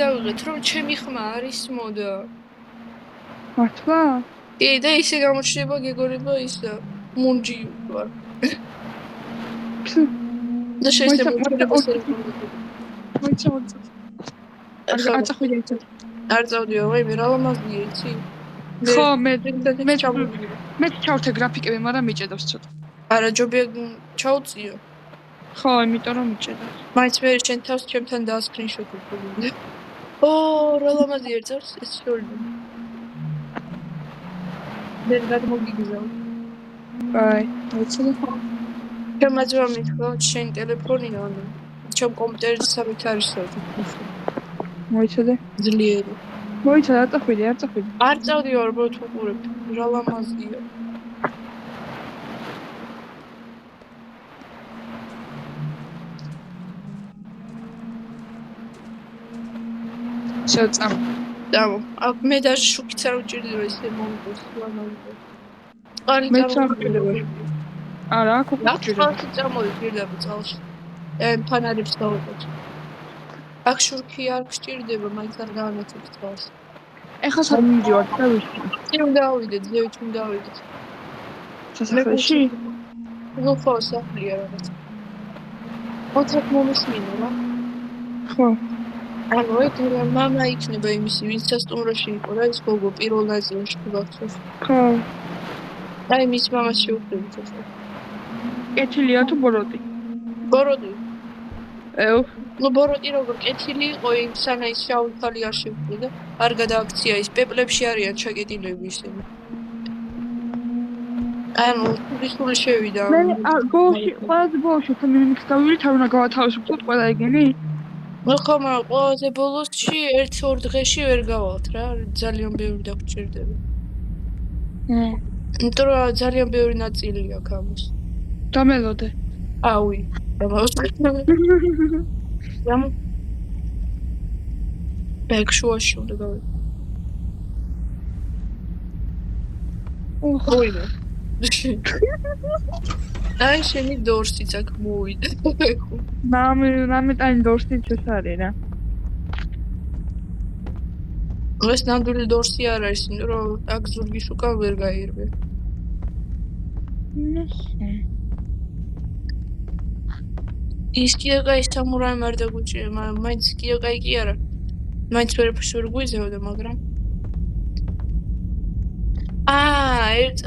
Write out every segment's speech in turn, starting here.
დავიღეთ რომ ჩემი ხმა არის მოდა. მართლა? კი და ისე გამოჩნდება გეგორება ის მუნჯი ვარ. და შეიძლება მოიცა. არ წახვიდე ისე. არ წავდიო, მე რა ლამაზია, იცი? ხო, მე ჩავრთე გრაფიკები, მაგრამ მიჭედავს ცოტა. არა, ჯობია ჩაუწიო. ხო, იმიტომ რომ მიჭედავს. მაინც მე შენ თავს ჩემთან დაასკრინშოტი ვქონდა. ო, რა ლამაზია ერთს ეს შორდი. მე გადმოგიგზავ. აი, მოიცადე. შემაძვა მითქვა შენ ტელეფონია ანუ ჩემ კომპიუტერზე სამით არის საერთოდ. მოიცადე. ძლიერი. მოიცადე, არ წახვიდე. არ წავდიო, ალბათ უყურებ. რა ლამაზია. შეწამ. დამო. მე даже შუქიც არ უჭირდება ესე მომწოს ლამაზია. მე წავდიო. არა, აქ უკვე უჭირდება. აქ წამოვიდები წალში. ფანარებს დავუყოთ. აქ შურქი არ გჭირდება, მაინც არ გაანაცებს წალს. ეხლა სამივიდეოთ და ვიშვა. წინ დავიდეთ, ზევით დავიდეთ. სასახლეში? ნუ ხო, საფლია რაღაც. ოთახ მომისმინა რა? ხო. ანუ ეგრე მამა იქნება იმისი, ვინც სასტუმროში იყო რა, ის გოგო პირველ ნაწილში გვახსოვს. ხო. აი მის მამას შევხვდებით ახლა. კეთილია თუ ბოროტი? ბოროტი. ნუ ბოროტი როგორ კეთილი იყო, სანამ ის შავი ქალი არ შევხვდა და არ გადააქცია ის პეპლებში არიან ჩაკეტილები ისინი. ანუ სული შევიდა. მე ბოლში, ყველაზე ბოლში თუ მინიქს გავივით, არ უნდა გავათავისუფლოთ ყველა ეგენი? ხო, მაგრამ ყველაზე ბოლოსში 1-2 დღეში ვერ გავალთ რა, ძალიან ბევრი დაგჭირდება. იმიტომ რომ ძალიან ბევრი ნაწილი აქვს ამას. დამელოდე. აუი, დამელოდე. ბექშუაში უნდა გავიდე. ოჰოინე. აი შენი დორსიც აქ მოვიდა. მამე ტანი დორსიც ეს არის რა. ეს ნამდვილი დორსი არ არის, იმიტომ რომ აქ ზურგის უკან ვერ გაირბე. ის კიაკაი სამურაი არ დაგუჭირე, მაინც კიაკაი კი არა. მაინც ვერაფერს ვერ გვიზევდა, მაგრამ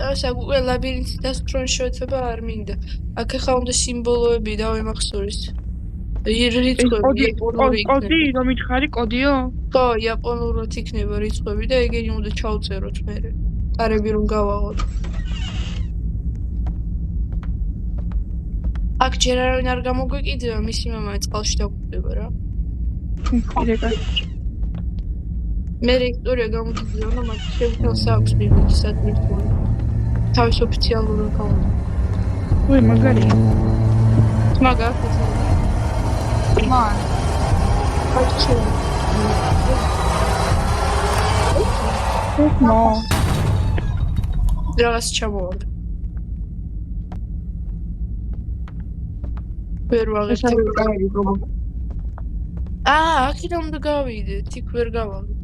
ეს უკვე ლაბირინთი დასკრონ შეეცება არ მინდა. აქ ახლა უნდა სიმბოლოები დავიმახსოვრის. რიცხვები, კოდი, რომ იხარი კოდიო? ხო, იაპონურად იქნება რიცხვები და ეგენი უნდა ჩავწეროთ მერე. კარები რომ გავაღოთ. აქ ჯერ არავინ არ გამოგვეკიდება, მისი მამა წყალში დაგვდება რა. მე ისტორია გამოგიძინა, მაგრამ შემთხვევას აქვს ბიბლიის ადვირთული. თავის ოფიციალურ აკაუნტი. უი, მაგარია. მაგარია. რაღაც ჩამოვარდა. ვერ ვაღებთ. აქედან უნდა გავიდეთ, იქ ვერ გავაგებ.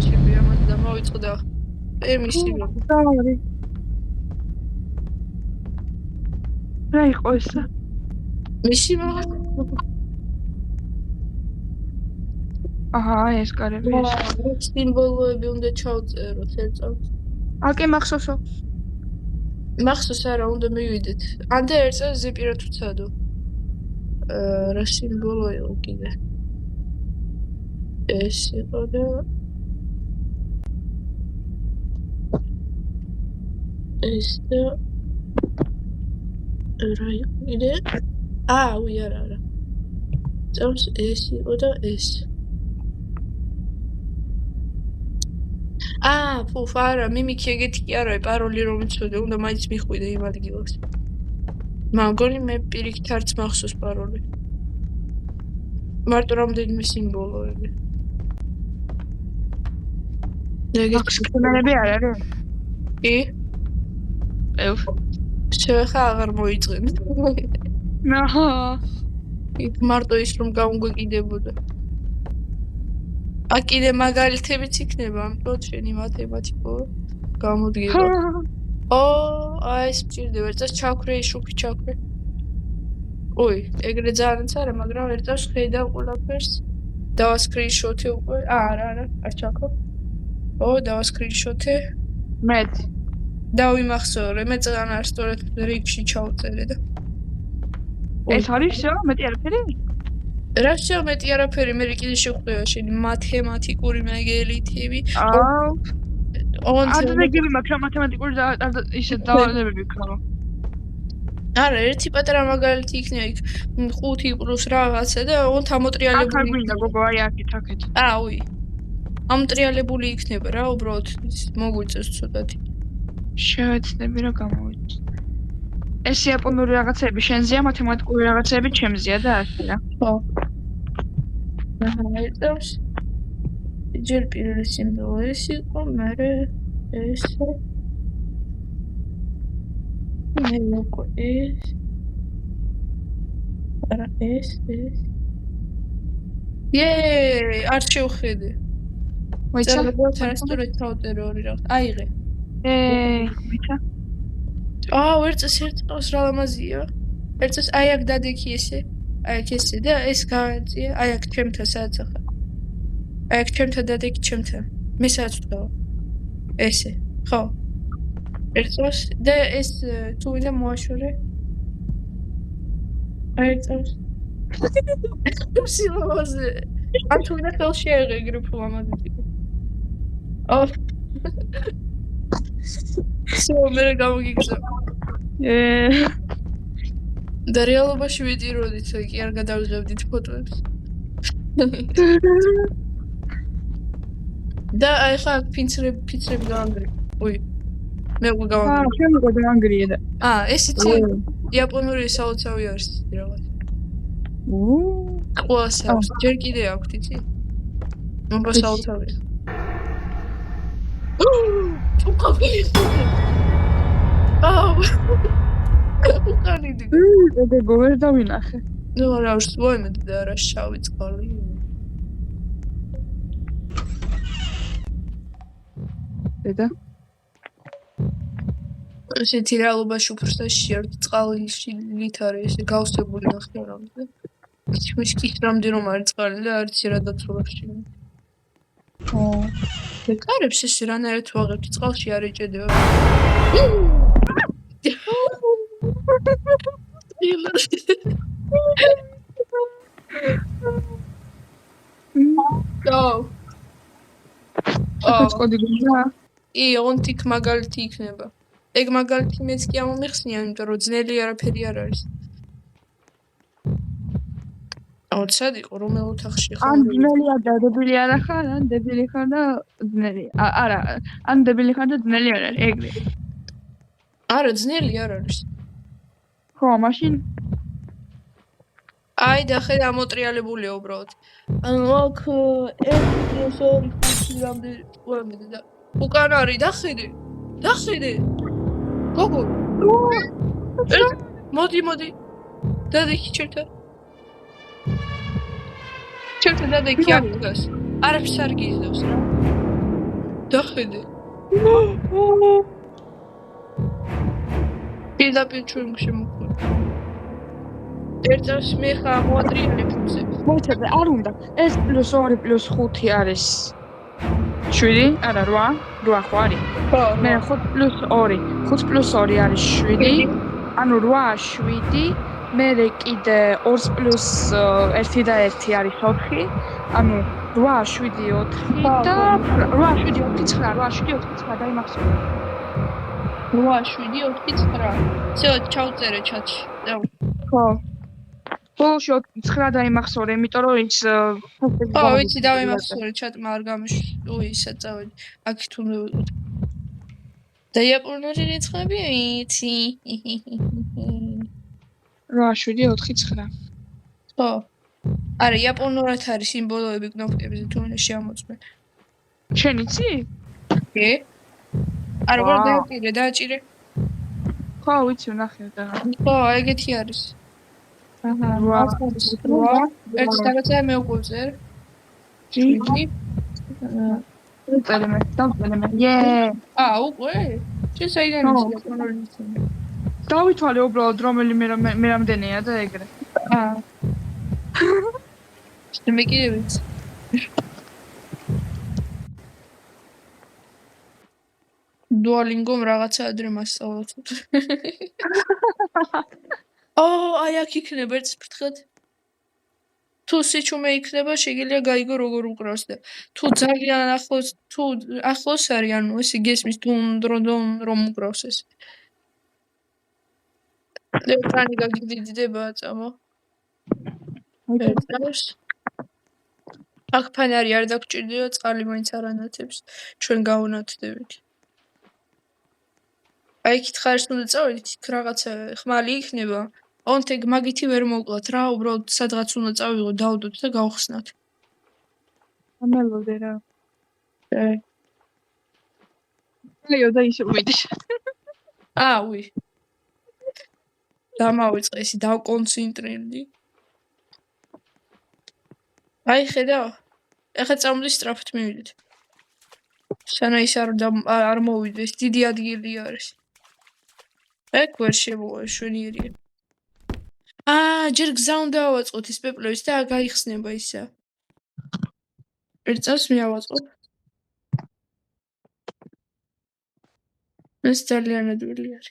ჩემი ამან დამოვიწყდა. ემისი დავარი. რა იყო ესა? მისი მამა. ეს კარები ეს. სიმბოლოები უნდა ჩავწეროთ ერთად. აკე მახსოვსო. მახსოვს არა, უნდა მივიდეთ. ანდა ერთად ზეპირად ვცადო. რა სიმბოლო იყო კიდე? ეს იყო და ეს და რა იყო კიდე? უი არა. წავს ეს იყო და ეს. ფარა, მიმიქი ეგეთი კი არა, პაროლი რომ იცოდე, უნდა მაინც მიხვიდე იმ ადგილას. მაგონი მე პირიქით არც მახსოვს პაროლი. მარტო რამდენიმე სიმბოლოები. ეგეთი სიმბოლოები არ არის? კი. ისევ ხა აღარ მოიწენ. აჰა. იქ მარტო ის რომ გამგვეკიდებოდა. აქ კიდე მაგალითებიც იქნება, ამიტომ შენი მათემატიკო გამოდგება. აი ეს მჭირდება, ერთად ჩაქვრე, შუქი ჩაქვრე. ой, ეგრე ძალიანაც არა, მაგრამ ერთად ხედავ ყველაფერს. დავასკრინშოთე უკვე. არა, არ ჩაქრო. დავა სკრინშოთე. მეტ. დავიმახსოვრე, მე წანა სწორედ რიგში ჩავწერე და. ეს არის შო, მეტი არაფერი? რა შო მეტი არაფერი, მე კიდე შეხვდება შენი მათემატიკური მაგალითები. ანდა გები მაგრამ მათემატიკური და ისე დავალებები ქნა. არა, ერთი პატარა მაგალითი იქნება იქ 5 პლუს რაღაცა და ოღონდ ამოტრიალებული. აქ არ გვინდა გოგო, აი აქეთ. აუი. ამოტრიალებული იქნება რა, უბრალოდ მოგვიწევს ცოტათი. შევეცდები რა გამოვიდეთ. ეს იაპონური რაღაცები შენზეა, მათემატიკური რაღაცები ჩემზეა და ასე რა. ხო. ერთავს. ჯერ პირველი სიმბოლო ეს იყო, მერე ეს. მე მოკო ეს. არა ეს. არ შევხედე. მოიცა? თარასტურით თავტერო ორი რაღაც. აიღე. მიცა? ერთს ერთს რა ლამაზია. ერთს აი აქ დადექი ესე. აი აქ ესე და ეს გავეწია. აი აქ ჩემთან სადაც ახლა. აი აქ ჩემთან დადექი ჩემთან. მე სადაც ვდგავ. ესე. ხო. ერთს და ეს თუ ვინდა მოაშორე. აი ერთს. სილამაზე. ან თუ ვინდა ხელში აიღე გრიფ ლამაზი. მე გამოგიგზა. და რეალობაში ვიტიროდით, კი არ გადავიღებდით ფოტოებს. და აი ხა ფიცრები გაანგრი. ой. მე უკვე გავანგრი. ჩემ უკვე გაანგრია და. ეს იცი იაპონური საოცარი არის რაღაც. ყველას აქვს, ჯერ კიდე აქვს, იცი? მომბა საოცარია. უკანიდი. და გოვერ დავინახე. ნუ არა ვსვოიმედი და არა შავი წყალი. და ესეთი რეალობაში უფრო შეერთ წყალში ლით არის ესე გავსებული ნახე რამზე. ის კი რამდენი რომ არის წყალი და არც რა დაცურებში. და კარებს ეს რანაირად ვაღებთ წყალში არ ეჭედება. კოდი გზა. ოღონდ იქ მაგალითი იქნება. ეგ მაგალითი მეც კი ამომიხსნია, იმიტომ რომ ძნელი არაფერი არ არის. სად იყო რომელ ოთახში ხარ? ან ძნელია და დებილი არა ხარ, ან დებილი ხარ და ძნელი. არა, ან დებილი ხარ და ძნელი არ არის, ეგრე. არა, ძნელი არ არის. ხო, მაშინ აი და ხედა ამოტრიალებულია უბრალოდ. ანუ აქ 1+2 რამდენი ვამედი და უკან არის დახედე. გოგო. მოდი. დადექი ჩემთან. ჩემთან დადექი აქ დგას. არაფერს არ გიზდავს რა. დახედე. პირდაპირ ჩვენში მოხდა. ერთს მე ხა მოატრიალებ ფუძებს. მოიცადე, არ უნდა. ეს +2 + 5 არის 7, არა 8 ხო არის? ხო. მე 5+2, 5+2 არის 7. ანუ 8, 7, მე კიდე 2+1 და 1 არის 4. ანუ 8, 7, 4 და 8, 7, 4, 9, 8, 7, 4, 9 დაიმახსოვრე. 8, 7, 4, 9. всё, ჩავწერე ჩატში. ხო. ბოლოში 9 დაიმახსოვრე, იმიტომ რომ ის ხო, ვიცი, დავიმახსოვრე, ჩატმა არ გამიშ. საწავედი. აქ თუ და იაპონური რიცხვები ვიცი. 8, 7, 4, 9. ხო. არა, იაპონურად არის სიმბოლოები კნოპკებზე თუ უნდა შეამოწმე. შენ იცი? კი. არა, ვარ დააჭირე. ხო, ხო, ვიცი, ნახე და. ხო, ეგეთი არის. აჰა, მას არის 8, ერთ რაღაცა მეუკვებზე. 7. დავწერე მე. ე. უკვე? შენ საიდან იცი იაპონური? დავითვალე უბრალოდ რომელი მე რამდენია და ეგრე. მე კიდე ვიცი. Duolingo-მ რაღაცა ადრე მასწავლოთ. აი აქ იქნება ერთ ფრთხად. თუ სიჩუმე იქნება, შეგიძლია გაიგო როგორ უკრავს და თუ ძალიან ახლოს არის, ანუ ესე გესმის დუნ რომ უკრავს ეს. ლექტრანი გაგიდიდება წამო. ერთავს. აქ ფანარი არ დაგჭირდება, წყალი მაინც არ ანათებს. ჩვენ გავანათდებით. აი იქით ხარს უნდა წავედით, იქ რაღაცა ხმალი იქნება. ონთეგ მაგითი ვერ მოკლათ რა, უბრალოდ სადღაც უნდა წავიღოთ, დავდოთ და გავხსნათ. ამელოდე რა. აი და ისე უმედის. უი. დამავიწყე ისი დავკონცენტრირდი. აი ხედავ. ეხლა წამოდი სწრაფად მივიდეთ. სანა ის არ მოვიდეს, დიდი ადგილი არის. ეგ ვერ შემოვა შვენიერია. ჯერ გზა უნდა ავაწყოთ ის პეპლების და გაიხსნება ისა. ერთ წელს მიავაწყოთ. ეს ძალიან ადვილი არის.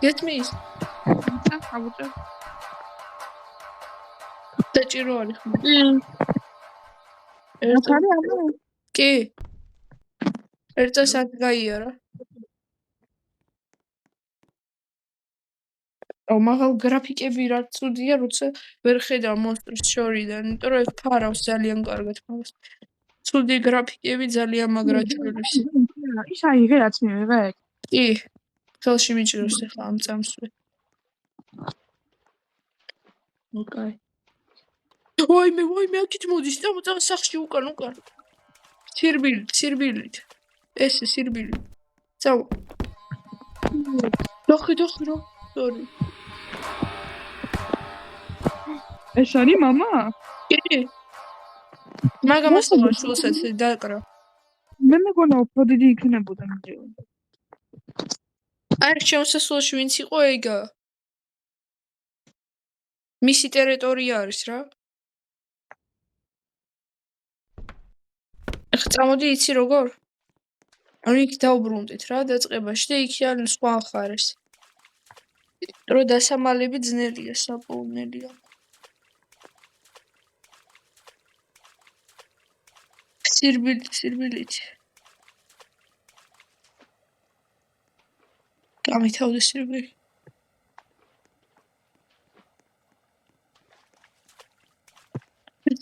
გესმის? აბუჭა. დაჭირო არის ხმა. კი. ერთ წელს აქ გაიარა. მაღალ გრაფიკები რა ცუდია, როცა ვერ ხედავ მონსტრს შორიდან, იმიტომ რომ ეს ფარავს ძალიან კარგად ფარავს. ცუდი გრაფიკები ძალიან მაგრა ჩვეულის. ის აიღე რაც მივიღე? კი. ხელში მიჭიროს ახლა ამ წამსვე. ოკეი. ვაიმე, აქეთ მოდის და მოწამე სახში უკან. სირბილით. ეს სირბილი. წავა. დოხი რა. სორი. ეს არის მამა? კი. მაგამას შულსაც დაკრა. მე მეგონა უფრო დიდი იქნებოდა მიდიო. აი შემოსასვლელში ვინც იყო ეგა. მისი ტერიტორია არის რა. ახლა წამოდი იცი როგორ? ანუ იქ დავბრუნდით რა დაწყებაში და იქ არის სხვა ხარეს. რო დასამალები ძნელია, საპოვნელია. სირბილით. გამითავდა სირბილი.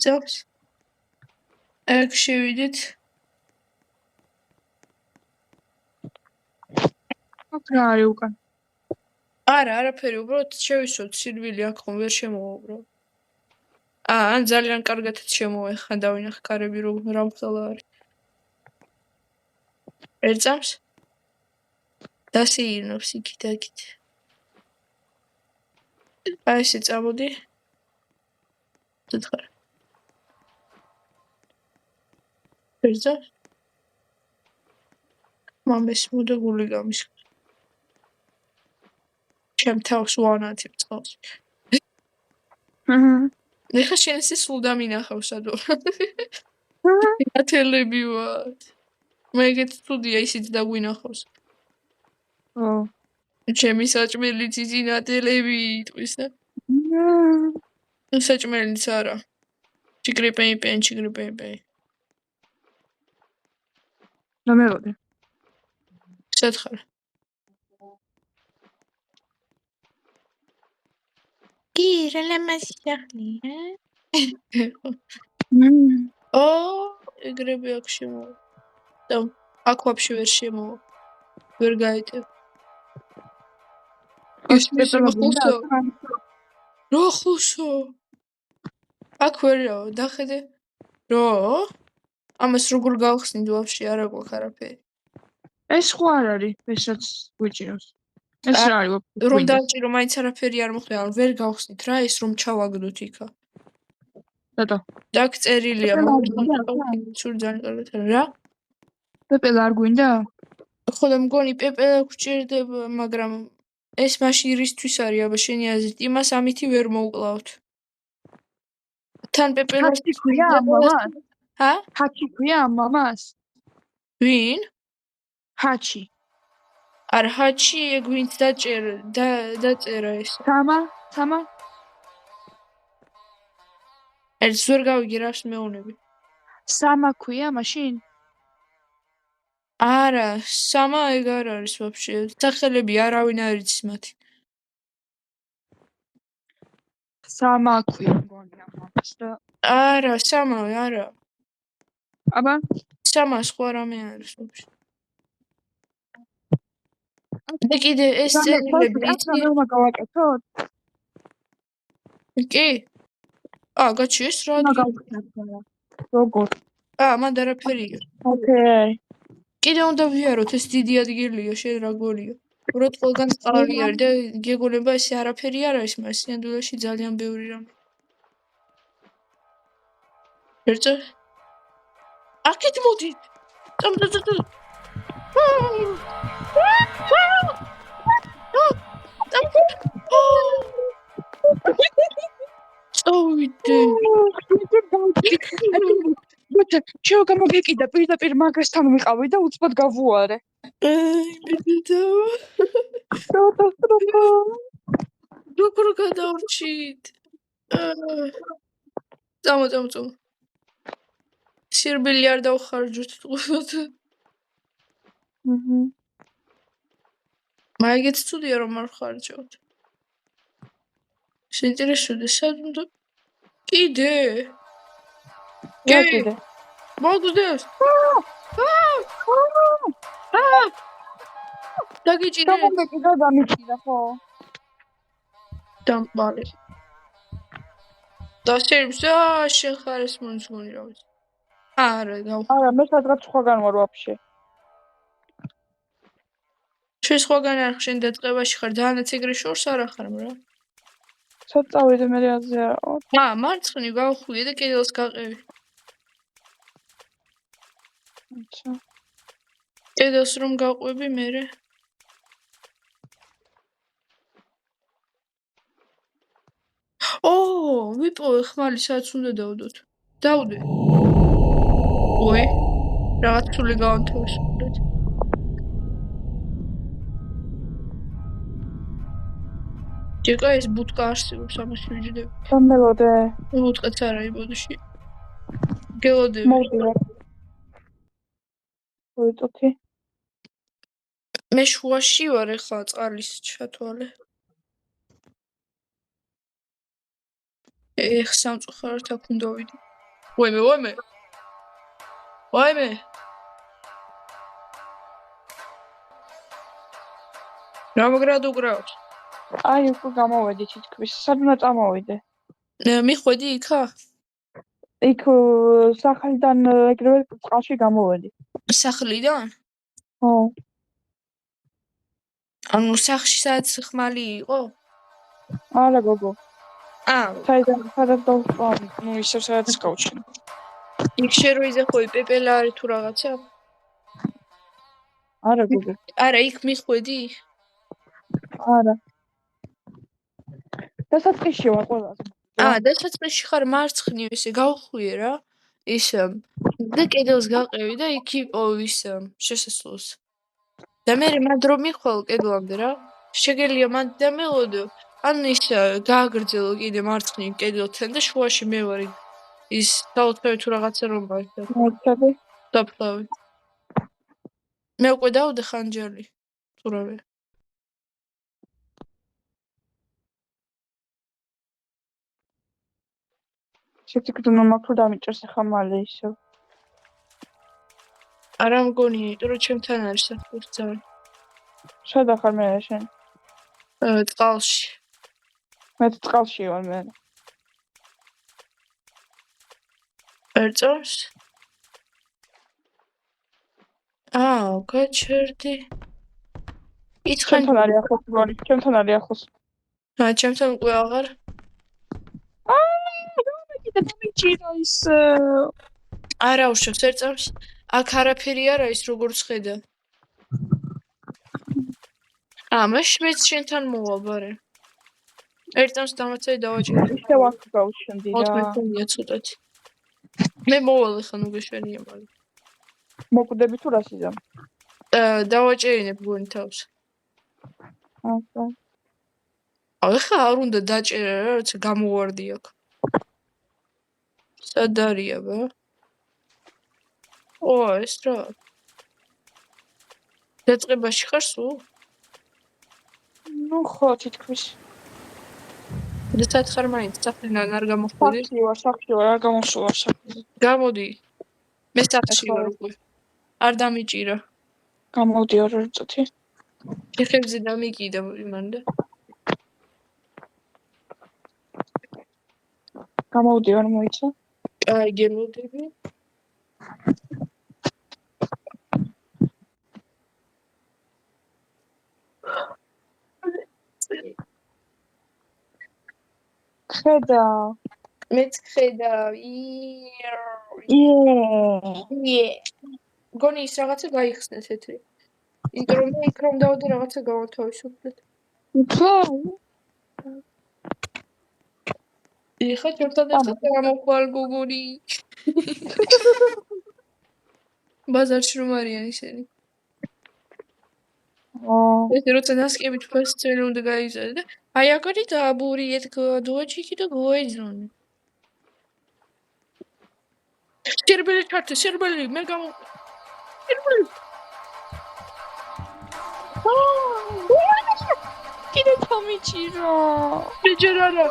წავს. ეგ შევიდეთ. რა არის უკან? არაფერი, უბრალოდ შევისვოთ სირბილი აქ ხომ ვერ შემოვა უბრალოდ. ან ძალიან კარგადაც შემოვა, ხან დავინახე კარები რომ რამხელა არის. ერთ წამს? დასეირნობს იქით. აი ესე წამოდი. თქარ. ერთ წამს? მამეს მოდებული გამის. ჩემ თავს ვანათებ წყალს. ეხლა შენ ესე სულ დამინახავ სადო. ათელები ვარ. მეგეთ სტუდია ისიც დაგვინახავს. ჩემი საჭმელიც იზინატელები იტყვის და. საჭმელიც არა. ჩიგრიპეი. რამელოდე? სათხარ. კი, რელემასი ახლი, ეგრები აქ შემოვა. და აქ ვაფშე ვერ შემოვა. ვერ გაიტევ. ის მესმახულსო. რა ხულსო? აქ ვერაო, დახედე. რო? ამას როგორ გავხსნით ვაფშე არა გვაქვს არაფერი. ეს ხო არ არის, ესაც გვიჭირავს. ეს რა არის რომ ვაფშე? დავჭირო, მაინც არაფერი არ მოხდა, არ ვერ გავხსნით რა ეს რომ ჩავაგდოთ იქა. დადო. აქ წერილია, პეპელა არ მაგრამ გვინდა? სულ ძალიან კარგად არა. რა? პეპელა არ გვინდა? ხო და მგონი პეპელა გვჭირდება, მაგრამ ეს მაშინ რისთვის არის აბა შენი აზრით? იმას ამითი ვერ მოვკლავთ. თან პეპელა ჰაჩი ქვია ამ მამას? ჰა? ჰაჩი ქვია ამ მამას? ვინ? ჰაჩი. არ ჰაჩი ეგ ვინც დაწერა ეს. თამა? ეს ვერ გავიგე რას მეუბნები. სამა ქვია მაშინ? არა, სამა ეგ არ არის ვაფშე. სახელები არავინ არ იცის მათი. სამა ქვია მგონი ამ მამას და არა, სამავე არა. აბა სამა სხვა რამე არის ვაფშე. და კიდე ეს წერილები იცი? რა გავაკეთოთ? კი? გაჩიეს რა? როგორ? მანდ არაფერია. ოკეი. კიდე უნდა ვიაროთ ეს დიდი ადგილია შენ რა გონია? უბრალოდ ყველგან წყალი არის და გეგონება ესე არაფერი არ არის, მაგრამ სინამდვილეში ძალიან ბევრი რამე. ერთზე? აქეთ მოდით. წამ. წავიდე. მოიცა, შევ გამოგეკიდა პირდაპირ მაგასთან ვიყავი და უცბად გავუარე. როგორ გადავრჩით? წამო. სირბილი არ დავხარჯოთ თქოს. მაგეც ცუდია რომ არ ხარჯავთ. შეინტერესებდა სად უნდა კიდე? კიდე. მოგდეს. დაგიჭირე. გამოგეკიდა დამიჭირა ხო? დამპალე. და შეიძლება შენ ხარ ეს მომწონი რა ვიცი. არა, მე სადღაც სხვაგან ვარ ვაფშე. შენ სხვაგან არ ხარ, შენ დაწყებაში ხარ, ძალიანაც ეგრე შორს არ ახარ რა. სად წავიდე მე აზე არა? მარცხნივ გავხვიე და კედელს გაყევი. აჩა. კედელს რომ გაყვები მერე. ვიპოვე ხმალი, სადაც უნდა დავდოთ. დავდე. ой, რაღაც სული გავანთავისუფლეთ. ჯეკა ეს ბუტკა არსებობს, ამას ვიჯდები. დამელოდე. ბუტკაც არა იბოდში. გელოდები. მოვიდა. ვიწოთი. მე შუაში ვარ ახლა წყალის ჩათვალე. სამწუხაროდ აქ უნდა ვიდე. ვაიმე. რა მაგრად უგრავს? აი, უკვე გამოვედი თითქმის. სად უნდა წამოვიდე? მიხვედი იქა? იქ სახლიდან ეგრევე წყალში გამოვედი. სახლიდან? ხო. ანუ სახლში სადაც ხმალი იყო? არა გოგო. სადაც დავსვამი, ისევ სადაც გავჩინე. იქ შენ რო იზახოი პეპელა არის თუ რაღაცა? არა გოგო. არა, იქ მიხვედი? არა. დასაწყისში ვარ ყველაზე. დასაწყისში ხარ მარცხნივ ესე გავხვიე რა. ის და კედელს გაყევი და იქ იპოვი ის შესასვლელს. და მე მანდ რომ მიხვალ კედლამდე რა. შეგელია მანდ დამელოდო. ან ის გააგრძელო კიდე მარცხნივ კედელთან და შუაში მე ვარ ის დაუწყევი თუ რაღაცა რომ გაიხდა. მოწები. დაფლავი. მე უკვე დავდე ხანჯალი. თუ რა. შეთიკდნო მაქვს რომ დამიჭერს ახლა მალე ისევ. არა მგონია, იმიტომ რომ ჩემთან არის საფუძველი ძალიან. შენ ახარ მე შენ? წყალში. მე წყალში ვარ მე. ერწავს. გაჩერდი. იცხენ. ჩემთან არის ახლოს გონი, ჩემთან არის ახლოს. ჩემთან უკვე აღარ. კიდე მომიჭირა ის არა უშავს ერწავს. აქ არაფერი არ არის როგორც ხედა. მაშინ მეც შენთან მოვალ ბარე. ერწავს დამაცაი დავაჭირე. ისევ აქ გავუშვენდი რა. მოთმენია ცოტათი. მე მოვალ ხან უგეშვენია მალე. მოკვდები თუ რას იზამ? დავაჭერინებ გონი თავს. ახლა არ უნდა დაჭერე რა, როცა გამოვარდი აქ. სად არია ბა? ეს რა? დაწყებაში ხარ სულ? ნუ ხო, თითქმის. და სათხარ მაინც საფრინან არ გამოხვედი? სახში ვარ, არ გამოსულა სახში. გამოდი. მე სახში ვარ უკვე. არ დამიჭირა. გამოდი ორი წუთი. ხეხებზე დამიკიდა იმანდა. გამოვდი არ მოიცა. აი გემოდები. ხედა. მეც ხედა. გონი ის რაღაცა გაიხსნა თეთრი. იმიტომ რომ იქ რომ დავდი რაღაცა გავათავისუფლეთ. ეხა ჩვენთან ერთად გამოვყვალ გოგონი. ბაზარში რომ არიან ისინი. ეს როცა ნასკები თქვენს წელი უნდა გაიზარდე და აი აქარი დააბურიეთ დუაჩიკი და გოეძონი. სერბელი ჩართე, სერბელი, მე გამო... სერბელი! კიდე თამიჭირა! მეჯერ არა!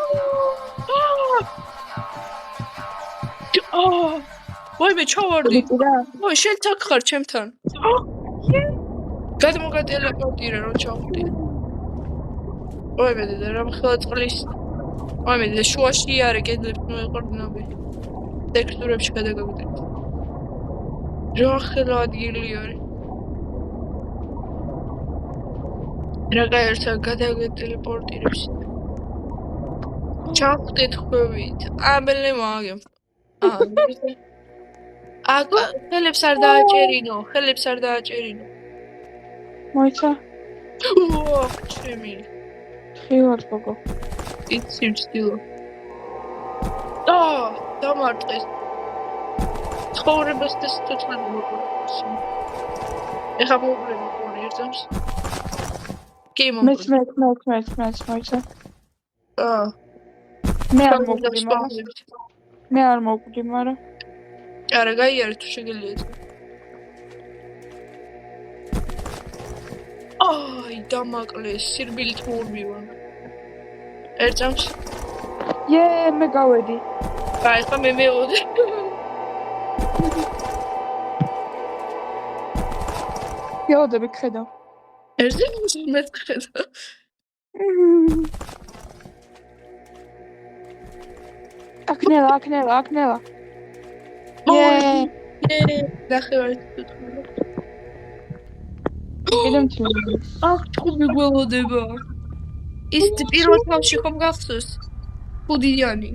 ვაიმე, ჩავარდი! ვაი, შენ თაკ ხარ ჩემთან! გადმოგატელეპორტირე, რომ ჩავხვდი. ვაიმე, დედა, რამ ხელა წყლის... ვაიმე, დედა, შუაში იარე, კედლებს მოეყორდნობი. ტექსტურებში გადაგაგდეთ. რა ხელა ადგილი არის. რა გაერთა გადაგეტელეპორტირებს. ჩავხვდეთ ხვევით. ამელე მაგემ. ხელებს არ დააჭერინო, ხელებს არ დააჭერინო. მოიცა? ჩემი. ხილად გოგო. იცი ვცდილო. დამარტყეს. ცხოვრებას და სიცოცხლეს მოყოლებს. ეხა მოუბრუნე გონი ერთams. კი მომბრუნე. მეც მოიცა. მე არ მოვკვდი, მაგრამ არა, გაიარე თუ შეგიძლიათ. დამაკლეს, სირბილით მოვმივა. ერთams. მე გავედი. ხა მე მეოდე. იოდები ხედა. ერთზე მეც ხედა. აკნელა. დახევარეთ. კიდემ თვლი. თხუბი გველოდება. ის პირველ თავში ხომ გახსოვს? ხუდიანი.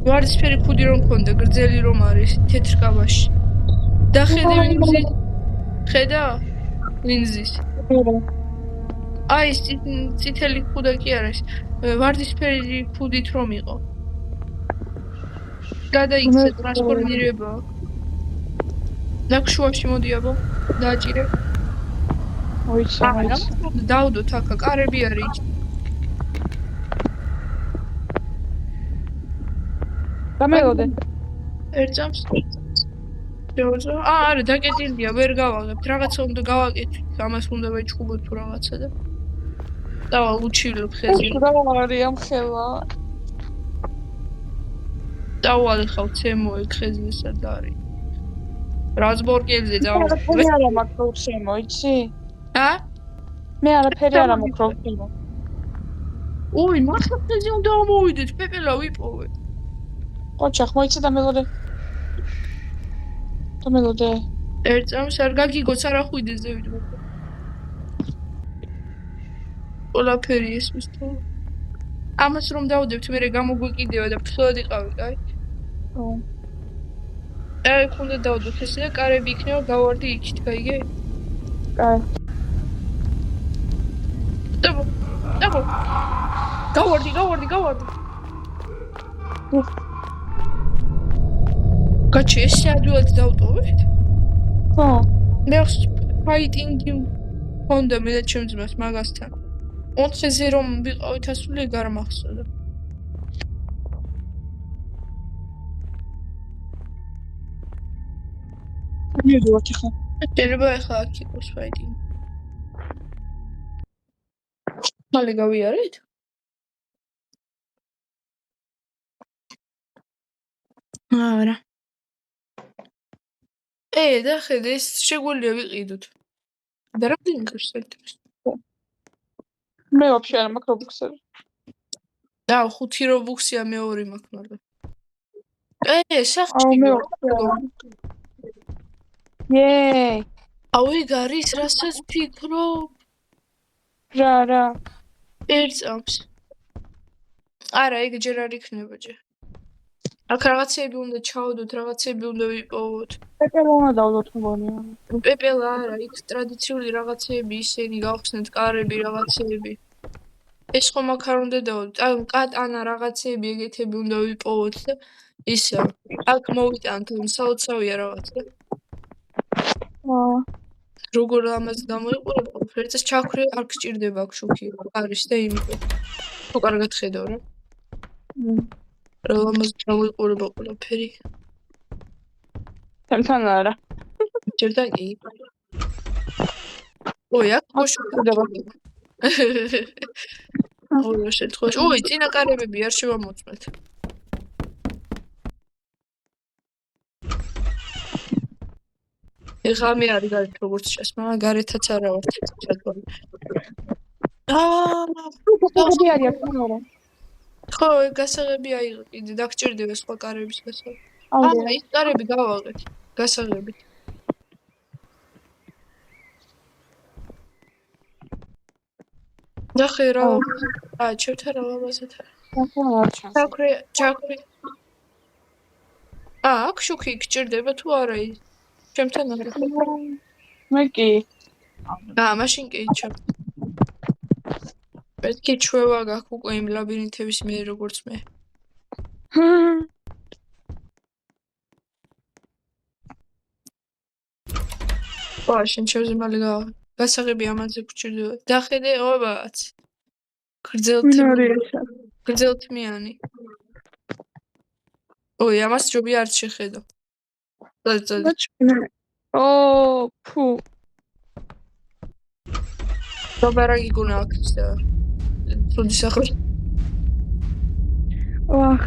ვარდისფერი ხუდი რომ მქონდა, გრძელი რომ არის, თეთრ კაბაში. დახედე ვინზის. ხედა? ვინზის. აი ეს წითელი ხუდა კი არის. ვარდისფერი ხუდით რომ იყო. გადაიქცა ტრანსფორმირება. ნაკშუაში მოდი აბა. დააჭირე. მოიცა. დაუდო თაკა, კარები არის. გამელოდე. ერთams. არა, დაკეტილია, ვერ გავაღებთ. რაღაცა უნდა გავაკეთოთ. ამას უნდა ვეჭუბოთ თუ რაღაცა და. დავა უჩივლებ ხეზე. რა არის ამ ხელა? დავალ ხავ ცემო ეგ ხეზე სად არის? რაზბორგებზე დავა. მე არა მაქვს ცემო, იცი? მე არაფერი არ მაქვს ცემო. მართლა ხეზე უნდა მოვიდეთ, პეპელა ვიპოვე. ოჩახ მოიცა და მელოდე. და მელოდე. ერთ წამს არ გაგიგოც არ ახვიდეს ზევით მოხდა. ყველაფერი ესმის თუ. ამას რომ დავდებთ, მე გამოგვეკიდევა და ფსულად იყავი, კაი? აი, უნდა დავდოთ ესე და კარები იქნება გავარდი იქით, გაიგე? კაი. დაბო. გავარდი. გაჩი, ესე ადვილად დავტოვეთ? ხო. მე ფაიტინგი მქონდა მე და ჩემ ძმას მაგასთან. 4-ზე რომ ვიყავით ასული ეგ არ მახსოვდა. მივიდივართ ახლა. შეიძლება ახლა აქ იყოს ფაიტინგი. მალე გავიარეთ? არა. და ხედე ეს შეგვიძლია ვიყიდოთ. და რამდენი გავს საერთოდ? მე ვაფშე არ მაქვს რობუქსები. და 5 რობუქსია მე 2 მაქვს მაგრამ. სახში. მე იეი. ეგ არის რასაც ფიქრობ. რა. ერთ წამს. არა, ეგ ჯერ არ იქნება ჯერ. აქ რაღაცები უნდა ჩავდოთ, რაღაცები უნდა ვიპოვოთ. პეპელა უნდა დავდოთ მგონია. პეპელა არა, იქ ტრადიციული რაღაცები ისინი გავხსნეთ, კარები რაღაცები. ეს ხომ აქ არ უნდა დავდოთ. კატანა რაღაცები ეგეთები უნდა ვიპოვოთ და ისა. აქ მოვიტანთ, საოცავია რაღაცა. როგორ ამას გამოიყურებ ყველაფერი, ეს ჩაქრე არ გჭირდება აქ შუქი. არის და იმიტომ. თუ კარგად ხედავ რა. ამას გამოიყურება ყველაფერი. თან არა. ჯერ და კი. აქ მოშუქდება. ოღონდ შემთხვევაში. წინა კარებები არ შევამოწმეთ. ეხლა მე არ გარეთ როგორც ჩას, მაგრამ გარეთაც არა ვარ ჩატვარი. გასაღები არის არა. ხო, გასაღები აიღო კიდე დაგჭირდება სხვა კარების გასაღები. ის კარები გავაღეთ. გასაღები. ნახე რა. შევთარა ლაბაზად. ჩაქრე. აქ შუქი გჭირდება თუ არა ის? ჩემთან არა. მე კი. მაშინ კი ჩემ. მეთქი ჩვევა გაქვს უკვე იმ ლაბირინთების მე როგორც მე. შენ ჩემზე მალე გასაღები ამაზე გჭირდება. დახედე, ობაც. გრძელთმიანი. ამას ჯობია არ შეხედო. ფუ. dobra giguna akcja. Trudno się chodzi.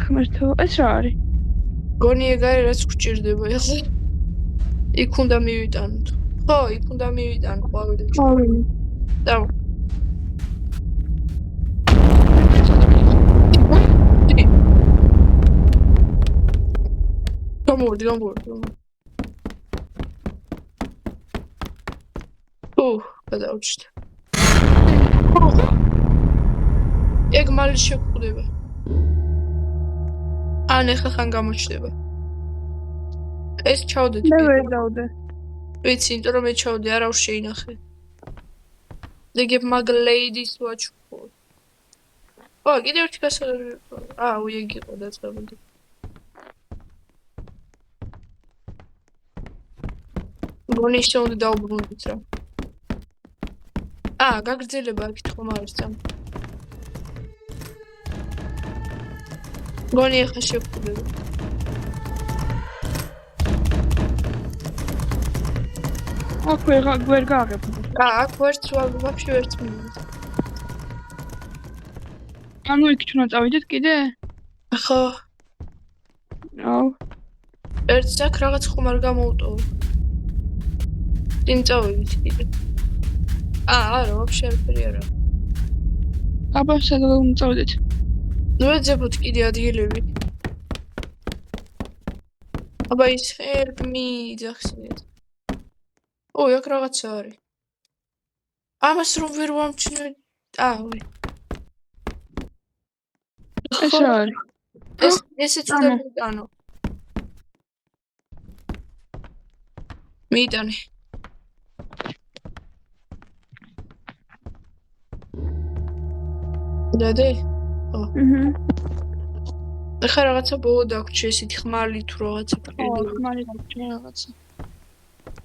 masz to esrari. Goni egari რაც გჭირდება ახლა. იქ უნდა მივიტანოთ. ხო, იქ უნდა მივიტანოთ ყვავილი. და გამორდი. გადავჭით. ეგ მალე შეგვხვდება. ეხლა ხან გამოჩდება. ეს ჩავდეთ. მე ვერ დავდე. ვიცი, იმიტომ რომ მე ჩავდე, არა უშ შეინახე. დეგებ მაგ ლეიდის ვაჩქო. კიდე ერთი გასაღები. ეგ იყო დაწყებული. გონი შევდე დაუბრუნდით რა. გაგრძელება აქეთ ხომ არის წამ. გონი ახლა შევხვდება. აქ ვერ გააღებ. აქ ვერც ვაფშე ვერც მივიდა. ანუ იქ ჩვენ წავიდეთ კიდე? ხო. აუ. ერთ აქ რაღაც ხომ არ გამოუტოვო. წინ წავიდით კიდე. არა, ვაფშე არაფერი არა. აბა, სადღაც უნდა წავიდეთ. ვეძებოთ კიდე ადგილები. აბა ის help me ძახსნით. ოი, აქ რაღაცა არის. ამას რომ ვერ ვამჩნევ. ვი. ეს რა არის? ესეც უნდა მიტანო. მიიტანე. დადე? ახლა რაღაცა ბოლო დაგვრჩა ესეთი ხმალი თუ რაღაცა. ხმალი დაგვრჩა რაღაცა.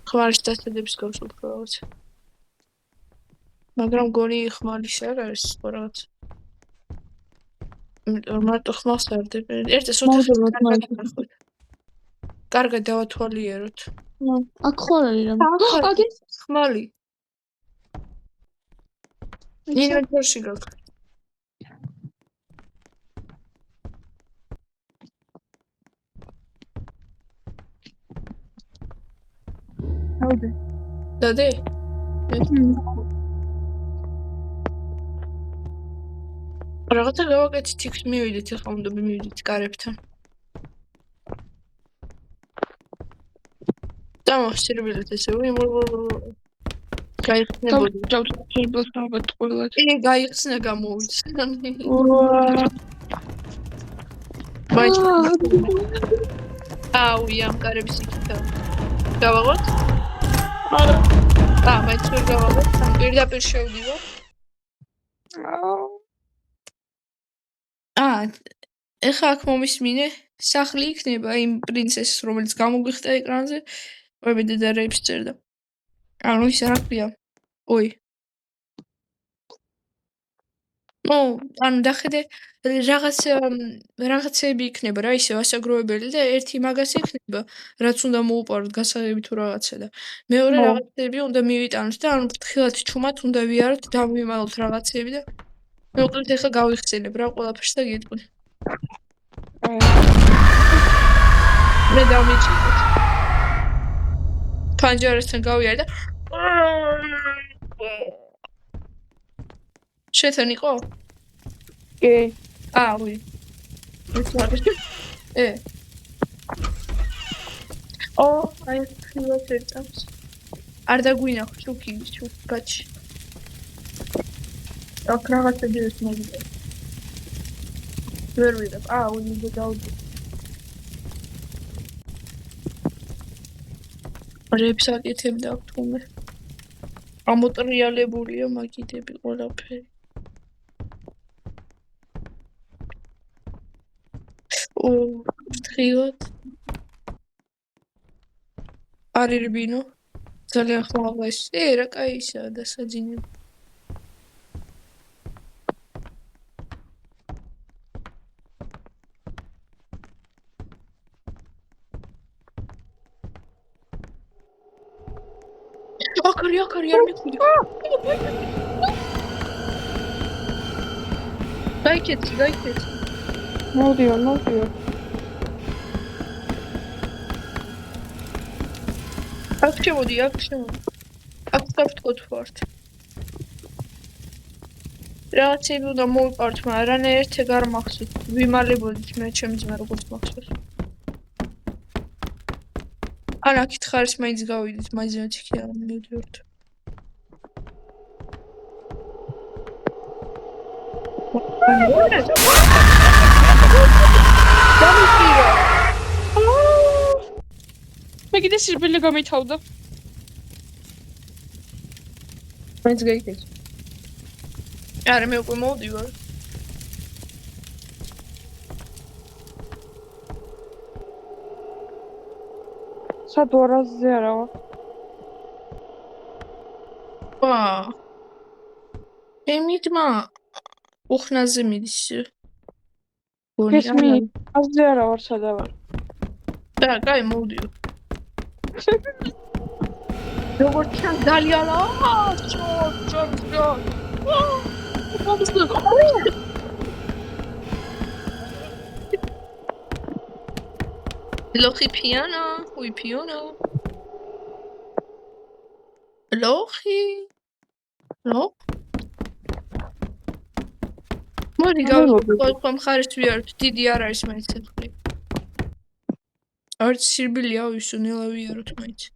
ხმალის დასადებს გავს უფრო რაღაცა. მაგრამ გონი ხმალის არ არის სხვა რაღაცა. მარტო ხმალს არ დებენ. ერთად ოთახი. კარგად დავათვალიეროთ. აქ ხარ არის რამე. აგ ხმალი. ინვენტორში გაქვს. აუდე. დადე? რაღაცა გავაკეთეთ იქ მივიდეთ ახლა უნდა მივიდეთ კარებთან. დამახსირებელეთ ესე გაიხსნებოდი. დავჭერბილ ალბათ ყველად. გაიხსნა გამოვიცან. ამ კარების იქითა. გავაღოთ? არა. მაინც ვერ გავაღოთ. პირდაპირ შევდივარ. ეხლა აქ მომისმინე, სახლი იქნება იმ პრინცესის, რომელიც გამოგვიხდა ეკრანზე, ყვები დედა რეიპს წერდა. ანუ ის რა ქვია? ოი. ანუ დახედე რაღაცები იქნება რა ისე ასაგროვებელი და ერთი მაგას იქნება, რაც უნდა მოუპაროთ გასაღები თუ რაღაცა და მეორე რაღაცები უნდა მივიტანოთ და ანუ ფრთხილად ჩუმად უნდა ვიაროთ, დავიმალოთ რაღაცები და მოკლედ ეხლა გავიხსენებ რა ყველაფერს და გეტყვი. მე დავიჭირეთ. პანჯარასთან გავიარე და შეთან იყო? კი. ვი. აი ხილოთ ერთავს. არ დაგვინახო შუქი გაჩი. აქ რაღაცები ეს მოგიდა. ვერ ვიღებ. უნდა დავდი. რეებს აკეთებდა აქ თუმე. ამოტრიალებულია მაგიდები ყველაფერი. ფრთხილად. არირბინო. ძალიან ხმალა ეს. რა კაისაა დასაძინებელი. აკარი არ მიხვდი. გაიქეცი. მოდიო. აქ შემოდი. აქ დავთქოთ ვართ. რაღაცები უნდა მოვიყავთ, მაგრამ რანაირად არ მახსოვს. ვიმალებოდით მე ჩემს ძმა როგორც მახსოვს. აქეთ ხარს მაინც გავიდით, მაინც იქ არ მივიდეთ. მე კიდე სირბილი გამითავდა. მაინც გაიქეცი. არა მე უკვე მოვდივარ. სადვარაზე არა ვარ. ემიდმა უხნაზე მიდის. გესმი, აზე არა ვარ, სადა ვარ. კაი, მოვდიო. როგორც ჩან ძალიან ლოხი პიანო, უი პიანო. ლოხი. მოდი გავიხო მხარეს ვიაროთ, დიდი არ არის მაინც ეთქვი. არც სირბილია ვისო ნელავიაროთ მაინც.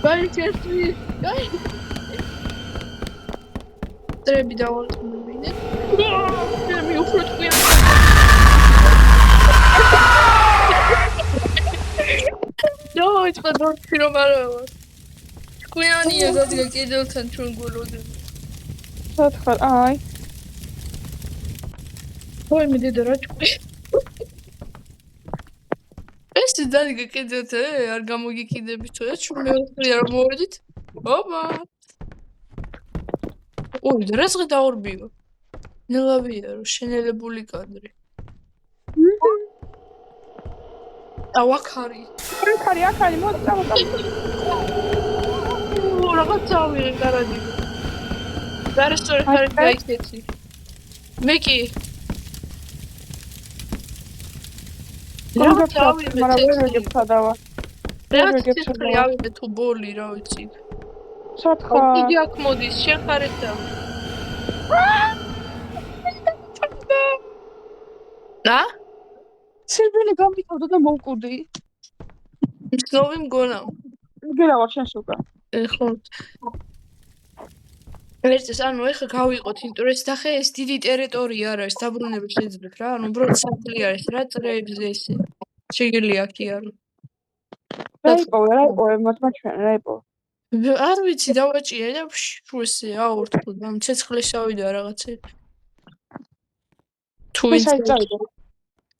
გაიქცევი. ტრები დავარწმუნებინე. მე უფრო თქვენ. ნოიც პადორცი რომ არა. თქვენია გადგა კიდევთან ჩვენ გულოდები. სათხარ, აი. ой, მე დედა რა ჭკვი. ეს დადგა კიდევთან არ გამოგიკიდები თუ ეს ჩვენ მეოთხე არ მოვედით. ოპა. ой, დრესღე დაურბიო. ნელავია რო შენელებული კადრი. ავაკარი. აქარი, მოწა. რაღაცა ვიღე კარადი. დარესტორე ხარი გაიქეცი. მეკი. რაღაცა ვიღე მაგრამ ვერ გეფადავა. რაღაცა თუ ბოლი რა ვიცი. სათხარ. იგი აქ მოდის შეხარეთა. და? სირბილი გამითავდა და მოვკვდი. მცნობი მგონა. გერავა შენს უკან. ხო. ერთის ანუ ეხა გავიყოთ ინტერეს და ხე ეს დიდი ტერიტორია არის დაბრუნების შეძლებთ რა ანუ უბრალოდ სახლი არის რა წრეებზე ესე შეგიძლია აქ იარო რაიპო მოწმა ჩვენ რაიპო არ ვიცი დავაჭირე და შუ ესე აორთქო და ცეცხლესავი და რაღაცა თუ ის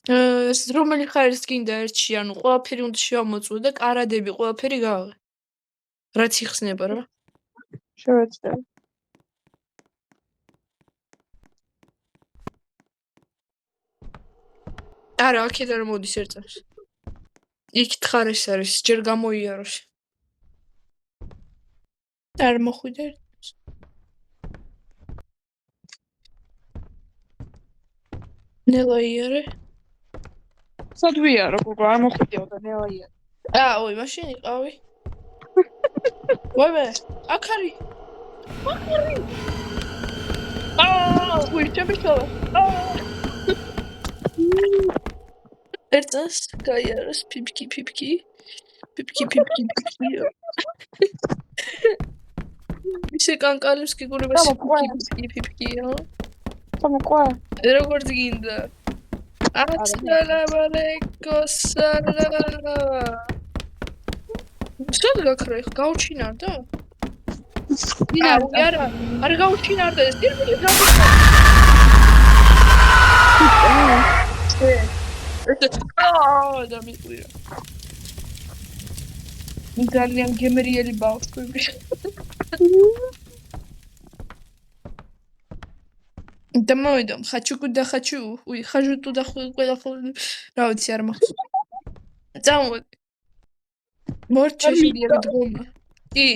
ეს რომელი ხარის გინდა ერთში ანუ ყველაფერი უნდა შევამოწმო და კარადები ყველაფერი გავაღე რაც იხსნება რა შევეცდები არა, აქედან მოდის ერწავს. იქ თხარეს არის, ჯერ გამოიაროს. არ მოხვიდა ერწავს. ნელაიარე? სად ვიარო, გოგო, არ მოხვიდიოდა ნელაიარე. ой, მაშინ იყავი. ვაიმე, აქ არის. ой, ჩემიშოვა. ერწას გაიაროს პიპკი. ისე კანკალებს გიგურებას პიპკიო. თამოყვა. როგორ გინდა? ასალამალეკოსალა. შენ გაქრე გაუჩინარდა? არ გაუჩინარდა ეს პირველი და მიყვირა. ძალიან გემრიელი ბავშვები. და მოვიდომ, хочу ой, хожу туда ყველაფერი, რა ვიცი არ მახსოვს. წამოდი. მორჩეში დგომა. კი.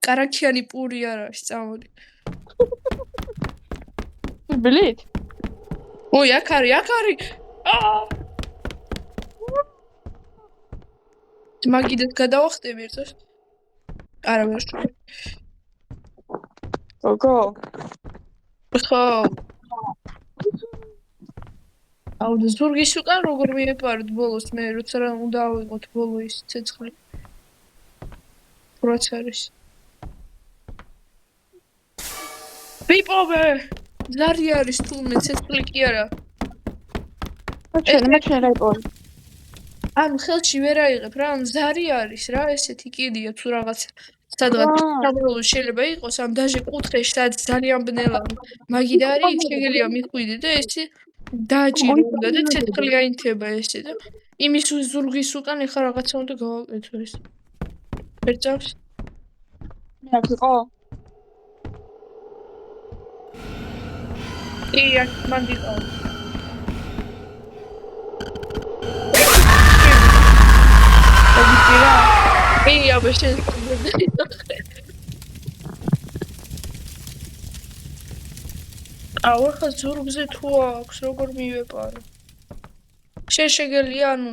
კარაქიანი პური არ არის, წამოდი. ბილით? ой, აქ არის. მაგიდეთ გადავახტები ერთად. არა ვერ შევ. გოგო. ხო. აუ და ზურგის უკან როგორ მიეპარეთ ბოლოს მე როცა რა უნდა ავიღოთ ბოლო ის ცეცხლი. რაც არის. პიპოვე! ზარი არის თულმე ცეცხლი კი არა. მაჩვენ რაიპო. ანუ ხელში ვერ აიღებ რა, ანუ ზარი არის რა, ესეთი კიდია თუ რაღაცა სადღაც საბოლოო შეიძლება იყოს, ამ დაჟე კუთხეში სადაც ძალიან ბნელავი. მაგიდა არის, შეგელია მიხვიდე და ესე დააჭირო უნდა და ცეცხლი აინთება ესე და იმის ზურგის უკან ეხა რაღაცა უნდა გავაკეთო ეს. ერწავს? მე აქ იყო? ია, მან დიყავ. ია, ბეშენ. აუ, ხა ზურგზე თუ აქვს, როგორ მივეპარო? შეგელია, ანუ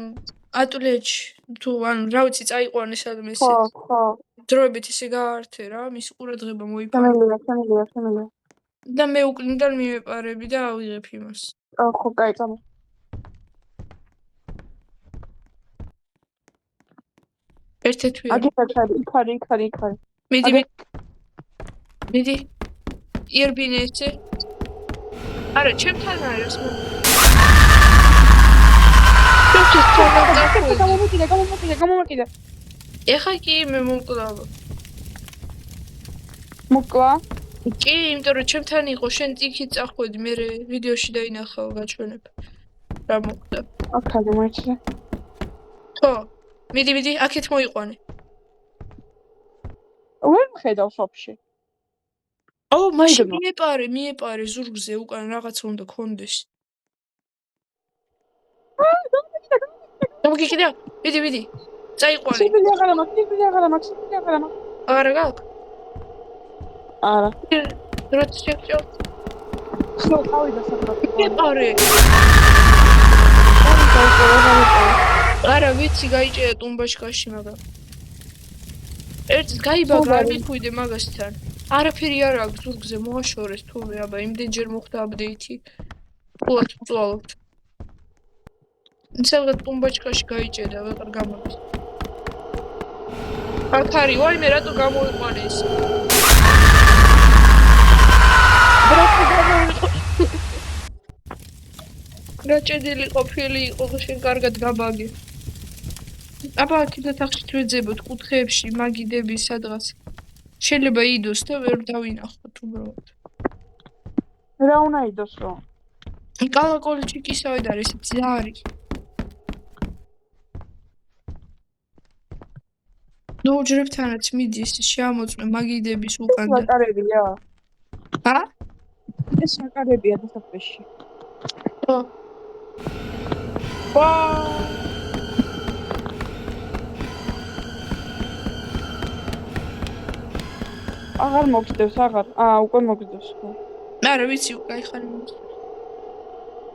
ატულიეჩი თუ ანუ რა ვიცი წაიყვანე სადმე ხო, ისე ხო. დროებით ისე გაართე რა მის ყურადღება მოიფარე შემიძლია. და მე უკნიდან მივეპარები და ავიღებ იმას ხო, კაი, წამო. ერთ-ერთი იქ არის. მიდი იერბინე ესე არა ჩემთან არის მე გამომაკიდე. ეხა კი მე მომკლავ მოკლა? კი იმიტომ რომ ჩემთან იყო შენ იქით წახვედი მე ვიდეოში დაინახავ გაჩვენებ რა მოხდა აკადე მოიჭრე. ხო მიდი აქეთ მოიყვანე ვერ მხედავ შოპში. აუ მაშინ მიეპარე ზურგზე უკან რაღაცა უნდა კონდეს გამოგიქიდა მიდი წაიყვანე სიბილი აღარა მაქვს. არა გაქვს არა. როც შევჭო ხო, გავიდა საქმე. მიეპარე არა ვიცი გაიჭერა ტუმბაშკაში მაგრამ ერთს გაიბაგა არ მიფუიდე მაგასთან არაფერი არ აქვს ზურგზე მოაშორეს თურმე აბა იმდენჯერ მოხდა აპდეითი ფულად ვწვალობთ სადღაც ტუმბაჩკაში გაიჭერა ვეღარ გამოდის აქ არის ვაიმე რატო გამოიყვანე ეს რაჭედილი ყოფილი იყო შენ კარგად გაბაგე აბა კიდე თახში თვეძებოთ კუთხეებში მაგიდები სადღაც შეიძლება იდოს და ვერ დავინახოთ უბრალოდ რა უნდა იდოს რომ კალაკოლიჩიკისავე და ეს ძარი ნოუჯრებთანაც მიდის შეამოწმე მაგიდების უკან და საკარებია ა ეს საკარებია დასაწყისში ხო ვა აღარ მოგდევს უკვე მოგდევს ხო არა ვიცი გაიხარი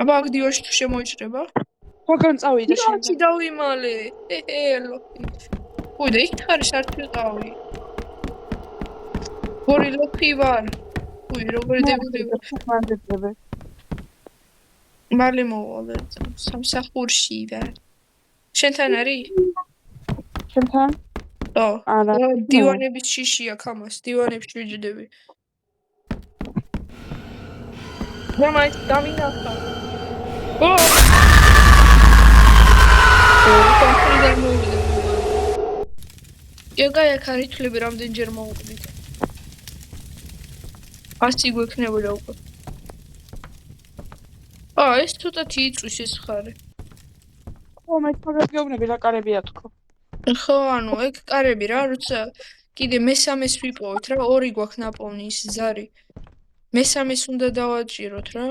აბა აქ დიოში თუ შემოიჭრება როგორ წავიდე შენ დიოში დავიმალე ელო უდე იქ ხარ არ ვიყავი გორილოფი ვარ როგორი დები მალე მოვალ სამსახურში ვარ შენთან არის შენთან არა დივანების შიშია ქამას დივანებში ვიჯდები გამაი დამინახა ეგაი აქ არის თვლები რამდენჯერ მოვუყდით ასი გვექნებოდა უკვე ეს ცოტათი იწვის ეს ხარი ხო მე თორეგეუბნები რა კარებია თქო ხო ანუ ეგ კარები რა როცა კიდე მესამეს ვიპოვეთ რა ორი გვაქვს ნაპოვნი ის ზარი მესამეს უნდა დავაჭიროთ რა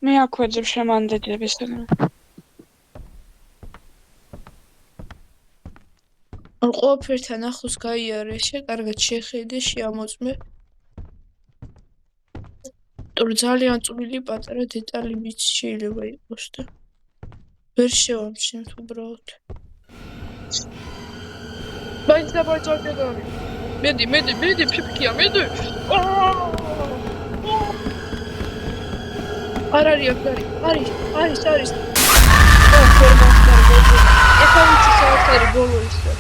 მე აქვეძებ შემანდედების ყველაფერთან ახლოს გაიარე კარგად შეხედე შეამოწმე თორე ძალიან წვრილი პატარა დეტალებიც შეიძლება იყოს და ვერ შევამჩნევთ უბრალოდ მაინც დაბაჭარდები მედი ფიფკია მედი არ არის არის ეხლა ვიცი საათ არის ბოლო ისე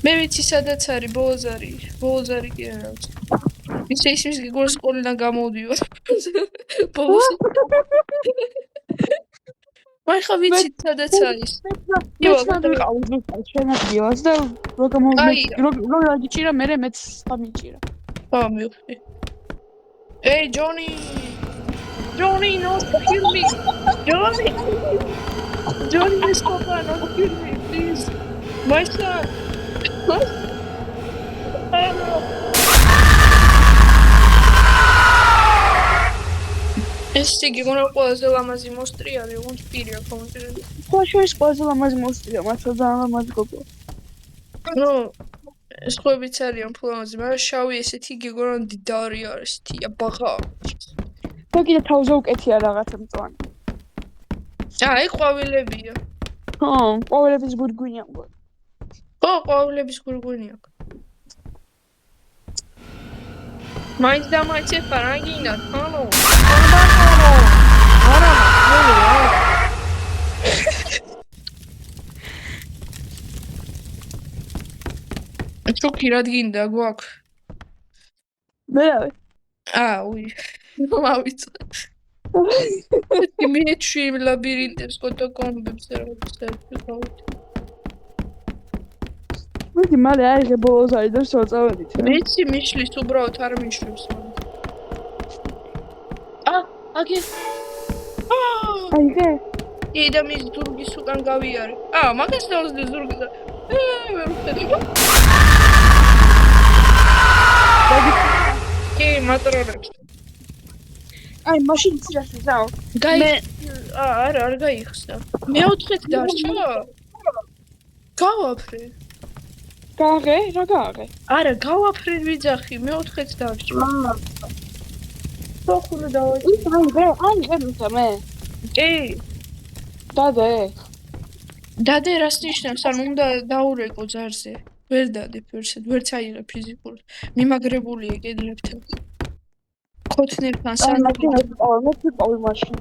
მე ვიცი სადაც არის ბოლოზარი კი არა ვიცი ისე ისმის გიგოს სკოლიდან გამოვდივარ ბოლოს ვაი ხა ვიცი სადაც არის შენადიოს და როგორ აგიჭირა მე მეც სამიჭირა ხო მივხვდი Hey Johnny no kill me Johnny stop not kill me please my son ეს გიგონა ყველაზე ლამაზი მოსტრი არის ოღონდ პირია კომენტირები ხო შორის ყველაზე ლამაზი მოსტრია მართლა ძალიან ლამაზი გოგო ნუ ეს ხვებიც არიან ფულამაზი მაგრამ შავი ესეთი გიგონა დიდარი არის თია ბაღა და კიდე თავზე უკეთია რაღაცა მწვანე. აი, ყვავილებია. ხო, ყვავილების გურგვინი აქვს. ხო, ყვავილების გურგვინი აქვს. მაინც და მაინც ეფარანგინა, ხანო. არა, ჩუქი რა დგინდა გვაქვს? მერავე. უი. მოვიცე. იმეჩი ლაბირინტებს კოტოკომბებს ერთხელ. მოდი მალე აიღე ბოლოს აიდებს წავედით. მეცი მიშლის უბრალოდ არ მიშლებს. აგე. აიღე. და მის ზურგის უკან გავიარე. მაგას დავსდე ზურგზე. ვერ ვხედი. კი, მატრონებს. აი, მაშინ ცირაში ზაო. მე არ გაიხსნა. მეოთხეთ დარჩა. გავაფრე. გააღე, რა გააღე? არა, გავაფრე ვიძახი, მეოთხეთ დარჩა. სოხუმე დავაჭი. აიღე მე. კი. დადე რას ნიშნავს? ანუ უნდა დაურეკო ძარზე. ვერ დადე ფერსად, ვერც აიღე ფიზიკურად. მიმაგრებულია კედლებთან. ქოთნებთან სანამ მაშინ.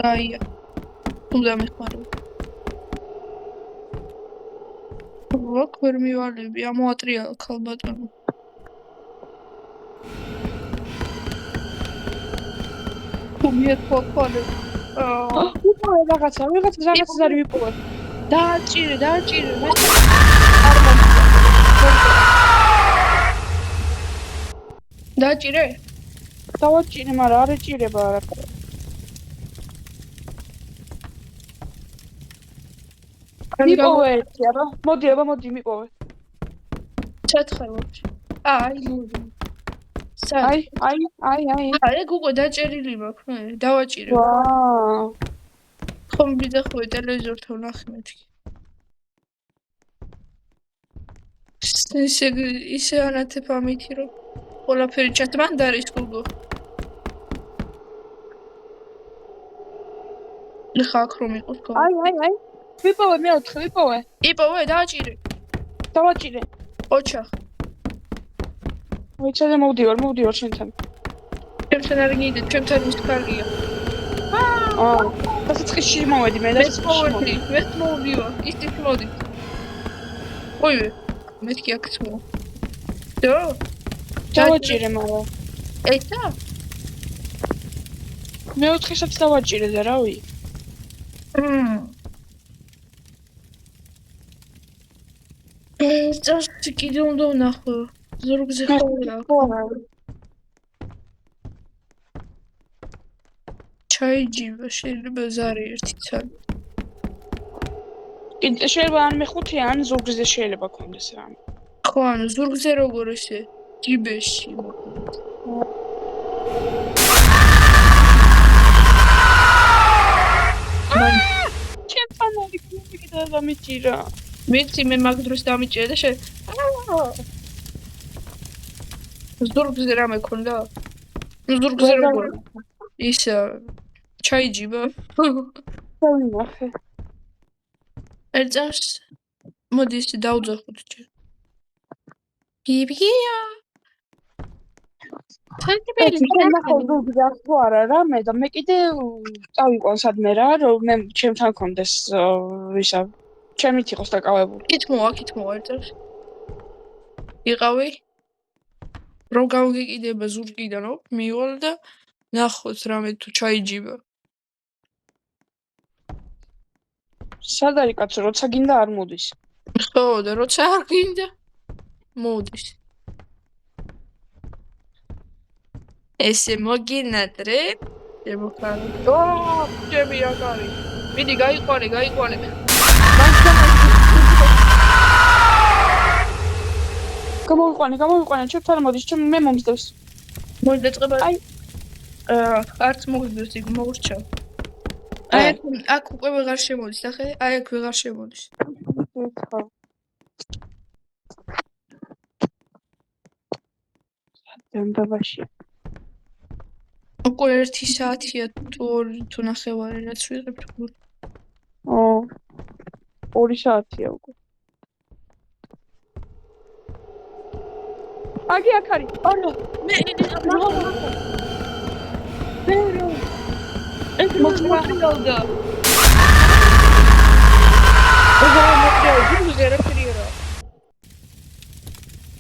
აია. უნდა მეხმარო. ვაკ ვერ მივალები, ამოატრიალა ქალბატონო. თუმია თვალე. ვიპოვე რაღაცა არ ვიპოვე. დააჭირე. დააჭირე? დავაჭირე, მაგრამ არ ეჭირება რა. მიპოვე ერთი, აბა. მოდი, მიპოვე. ჩათხარ ვაფშე. აი, მოდი. აი. გუგო დაჭერილი მაქვს მე, დავაჭირე. ვაუ. ხომ ვიძახოე ტელევიზორთან ნახე მეთქი. ისე ანათებ ამითი რომ ყველაფერი ჩათმანდარის გუგო. ხა აქ რომ იყოს გო. აი. ვიპოვე მეოთხე, ვიპოვე. იპოვე, დააჭირე. დავაჭირე. ოჩახ. ვიჩაზე მოვდივარ შენთან. ჩემთან არ გიდე, ჩემთან ის კარგია. დასაწყისში მოვედი მე და მე მოვდივარ, ისიც მოდი. ოივე, მეთქი აქაც მოვა. დავაჭირე მაგრამ. ესა? მეოთხესაც დავაჭირე და რავი. წარსი კიდე უნდა ვნახო. ზურგზე ხოლმე. ჩაიჯიბა შეიძლება ზარი ერთი ცალი. კიდე შეიძლება ან მეხუთე ან ზურგზე შეიძლება კონდეს რამე. ხო, ანუ ზურგზე როგორ ესე ჯიბეში მოკლედ. ჩემთან არის კიდე დამიჭირა. მეცი მე მაგ დროს დამიჭირე და ზურგზე რამე ქონდა? ზურგზე როგორ? ისა ჩაიჯიბა. დავინახე. ერწას მოდი ისე დავძახოთ ჯერ. გიბგია. თალკებელი არა რამე და მე კიდე წავიყვან სადმე რა რომ მე ჩემთან კონდეს ისა ჩემით იყოს დაკავებული. კით მოვა ერწას. იყავი? რომ გავგიკიდება ზურგიდან მივალ და ნახოთ რამე თუ ჩაიჯიბა. სად არის კაცო, როცა გინდა არ მოდის. ხო და როცა არ გინდა მოდის. ესე მოგინატრე? შემოხარე. ჩემი აკარი. მიდი გაიყვანე. გამოვიყვანე, ჩემთან მოდის, მე მომსდევს. მოიწყება. აი. არც მოგდეს იქ მოურჩა. აი აქ უკვე ვეღარ შემოდის, ნახე? აი აქ ვეღარ შემოდის. ხო. დამდაბაში. უკვე 1 საათია თუ 2 თუ ნახევარი რაც ვიღებთ. ო 2 საათია უკვე. აგი აქ არის. არა. მე ეს მოწმობდა.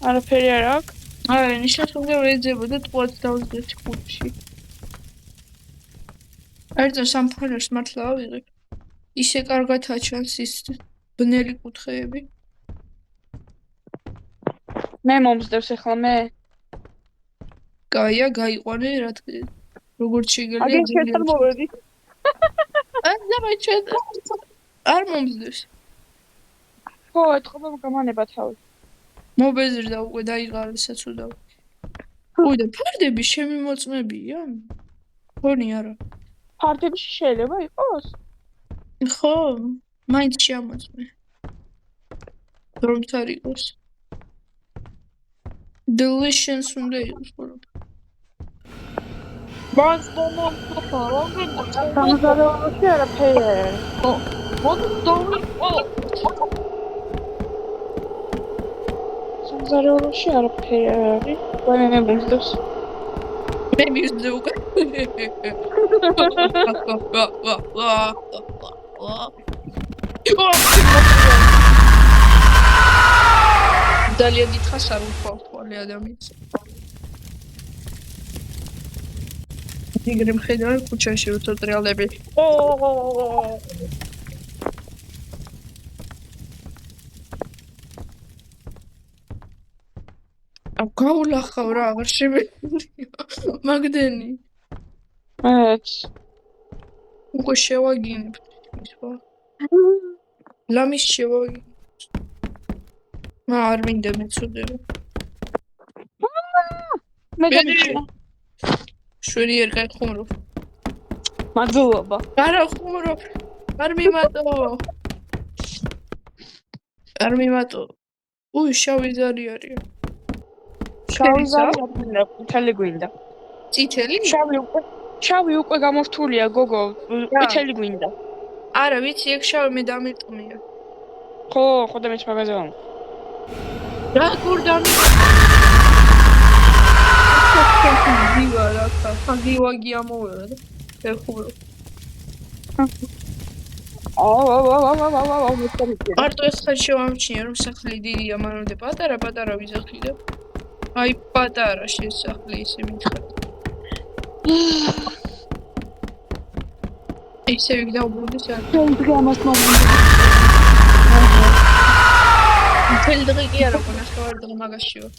არაფერი არ აქვს. აი, ნიშნავს რომ ეძებოდა თვალს დავძდეთ ხუთში. ერთო სამფონერს მართლა ავიღებ. ისე კარგად აჩანს ის ბნელი კუთხეები. მე მომსდევს ახლა მე. კაია, გაიყვანე რა თქმა უნდა. როგორც შეგიძლია. აგი შეტარ მოვედი. давай ჩეთ. არ მომსდევს. ხო, ეთქობა გამანება თავი. მობეზრდა უკვე დაიღალე საცუდავ. უი და ფარდები შემიმოწმებია? ხონი არა. ფარდები შეიძლება იყოს? ხო, მაინც შემოწმე. რომ თარ იყოს. Delicious უნდა იყოს ხოლმე. მას მომწონდა, სამზარეულოში არაფერი. სამზარეულოში არაფერი არ არის. მე მომწონს. მე მივსდე უკვე. ძალიან დიდხანს არ ვთვალ თვალე ადამიანს. იგრე მხედავ ქუჩაში უცოტრიალები. გაულახავ რა აღარ შემიძლია. მაგდენი. მეც. უკვე შევაგინებ ისვა. ლამის შევაგინებ. არ მინდა მეცოდები. მე დამიჩა. შველი არ გაიხუმრობ. მადლობა. არა ხუმრობ. არ მიმატო. არ მიმატო. უი, შავი ზარი არის. შავი ზარი მთელი გვინდა. წითელი? შავი უკვე გამორთულია გოგო, ყვითელი გვინდა. არა, ვიცი, ეგ შავი მე დამირტყმია. ხო, და მეც მაგაზე ვამ. რა გურდანი? დივა რა ხა, დივაგი ამოვერა და ეხურო. მარტო ეს ხარ შევამჩნია რომ სახლი დიდია, მანამდე პატარა ვიზახი და აი პატარა შესახლი ისე მითხრა. ისე ვიგ დაუბრუნდი საერთოდ გამას მომუნდა. მთელი დღე კი არა, ნახევარი დღე მაგაში ვარ.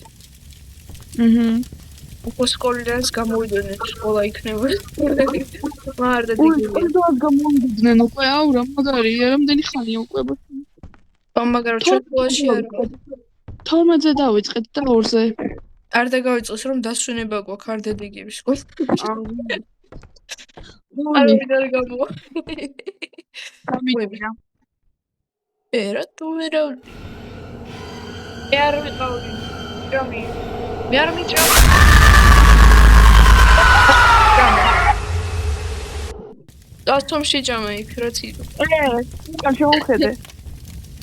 უკვე სკოლიდანაც გამოვიდნენ, სკოლა იქნება. მარდა დეგია. სკოლიდანაც გამოვიდნენ, უკვე აუ რა მაგარია, რამდენი ხანია უკვე. მაგრამ ჩვენ სკოლაში არ ვარ. 12-ზე დავიწყეთ და 2-ზე. არ დაგავიწყოს რომ დასვენება გვაქვს არ დადეგების სკოლა. არ ვიდარ გამოვა. გამიჯდა. რა თუ ვერა. არ ვიყავი. ჯამი. მე არ მიჭამ. დასტომ შეჭამა იქ რა ციდო. კან შევხედე.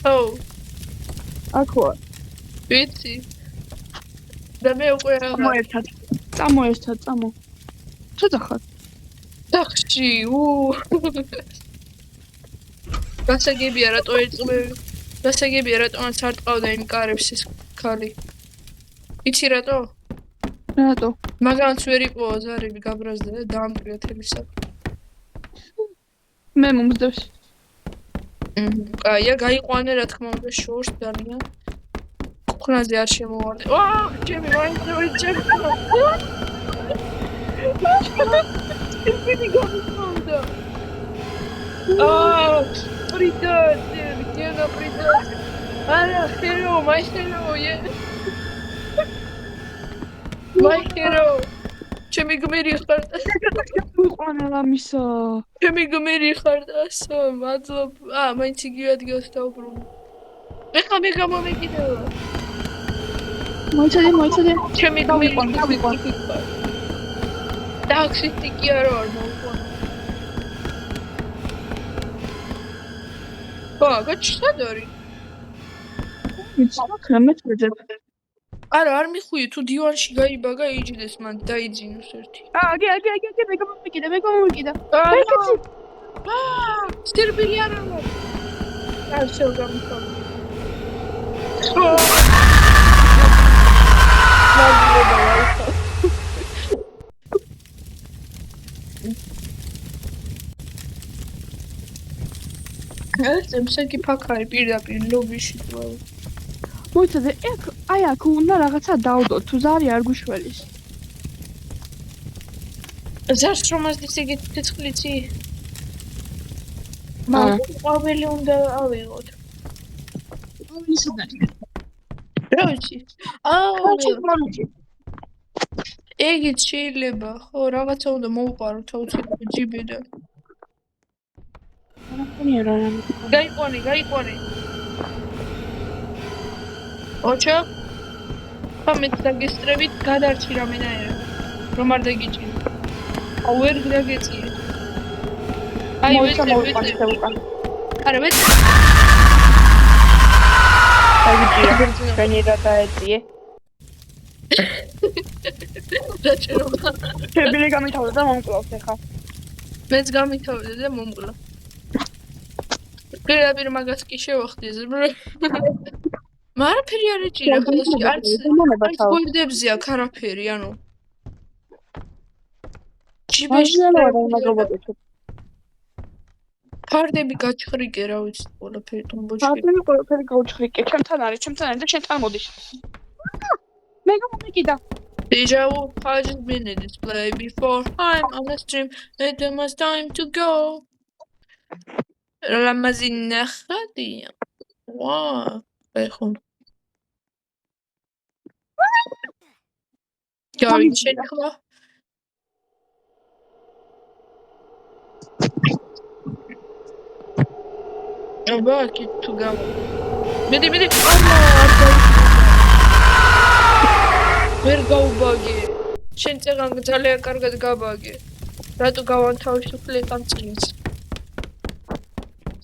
ო. აქოა. ვიცი. და მე უკვე რა. წამო ერთად. ცოტახად. სახში, გასაგებია რატო ერწყმები. გასაგებია რატომაც არ ტყავდა იმ კარებს ეს ქალი. იცი რატო? რატო? მაგანც ვერ იპოვა ზარები გაბრაზდა და დაამკვირა თელისა. მე მომსდევს. კაია, გაიყვანე რა თქმა უნდა შორს ძალიან. ხნაზე არ შემოვარდე. ჩემი მაინც ვეჭებ. Ini გამოსმოდა. პრიტად, გენა პრიტად. არა, ჰერო, მაი ჰერო, მაი ჰერო. ჩემი გმირი ხარ და ვიყვანა ლამისა. ჩემი გმირი ხარ და ასო, მადლობა. მაინც იგივე ადგილას დავბრუნე. ეხლა მე გამომეკიდევა. მოიცადე. ჩემი გმირი დავიყვან. და აქსისტიკი არა არ მოუყვანა. გაჩი სად არის? არა არ მიხვია თუ დივანში გაიბაგა იჯდეს მან დაიძინოს ერთი. მე გამომიკიდა. სირბილი არ არის. არ შევგამიხარ. ეს მსაგი ფაქარი პირდაპირ ლობიში თვალ. მოიცადე, აი აქ უნდა რაღაცა დავდოთ, თუ ზარი არ გუშველის. ზარს რომაზდის ეგეთი ცეცხლიცი. მაგრამ ყოველი უნდა ავიღოთ. რა ვიცი. ეგეც შეიძლება, ხო, რაღაცა უნდა მოვყაროთ აუცილებლად ჯიბედან. გაიყვანი. ოჩა. ხამეთ დაგესტრებით გადარჩი რამენაერა. რომ არ დაგიჭირო. აუ ვერ დაგეწიე. აი ვეცე. არა ვეცე. დაგიჭირა. განიერა დაეწიე. დაჭერობა. შებილი გამითავდა და მომკლავს ახლა. მეც გამითავდა და მომკლა. პირდაპირ მაგას კი შევახდი ზბრ. მარაფერი არ ეჭირა ხელში, არც გვერდებზე აქ არაფერი, ანუ. ჯიბეში ფარდები გაჩხრიკე, რა ვიცი, ყველაფერი ტომბოჩი. ყველაფერი გაუჩხრიკე, ჩემთან არის და შენთან მოდის. მე გამომიკიდა. Deja vu has been a display before. I'm on the stream. It was time to go. Ramazina Khadia. Wow. Bejón. Gary Chenkhla. Abaki to go. Midi. ვერ გაუბაგე. შენ წეგან ძალიან კარგად გაბაგე. რატო გავანთავისუფლე ამ წინს?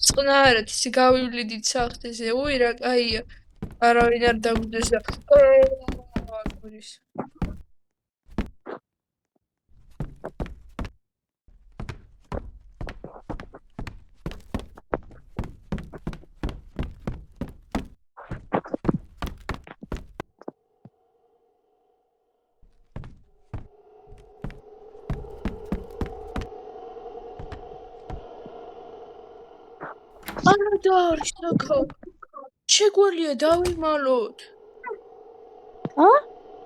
წყნარად ისე გავივლიდით სახთზე. უი რა კაია. არავინ არ დაგვდეს და აკურის. არა არის საკო. შეგვიძლია დავიმალოთ.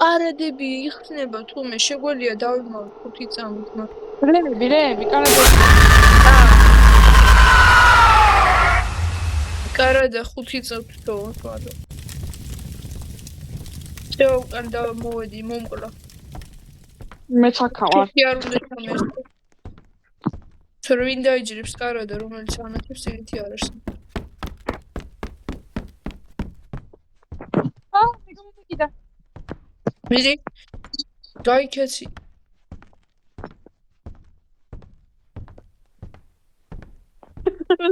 არადები იხსნება თუმე შეგვიძლია დავიმალოთ 5 წამით მაგრამ. რები, კარადა. კარადა 5 წამით თოვარ. შევკან და მოვედი მომკლა. მეც აქავარ. კი არ უნდა ჩამერდო. ვინ დაიჯერებს კარადა რომელიც ანათებს ერთი არ არის. მე გამომიკიდა. მიდი. დაიქეცი.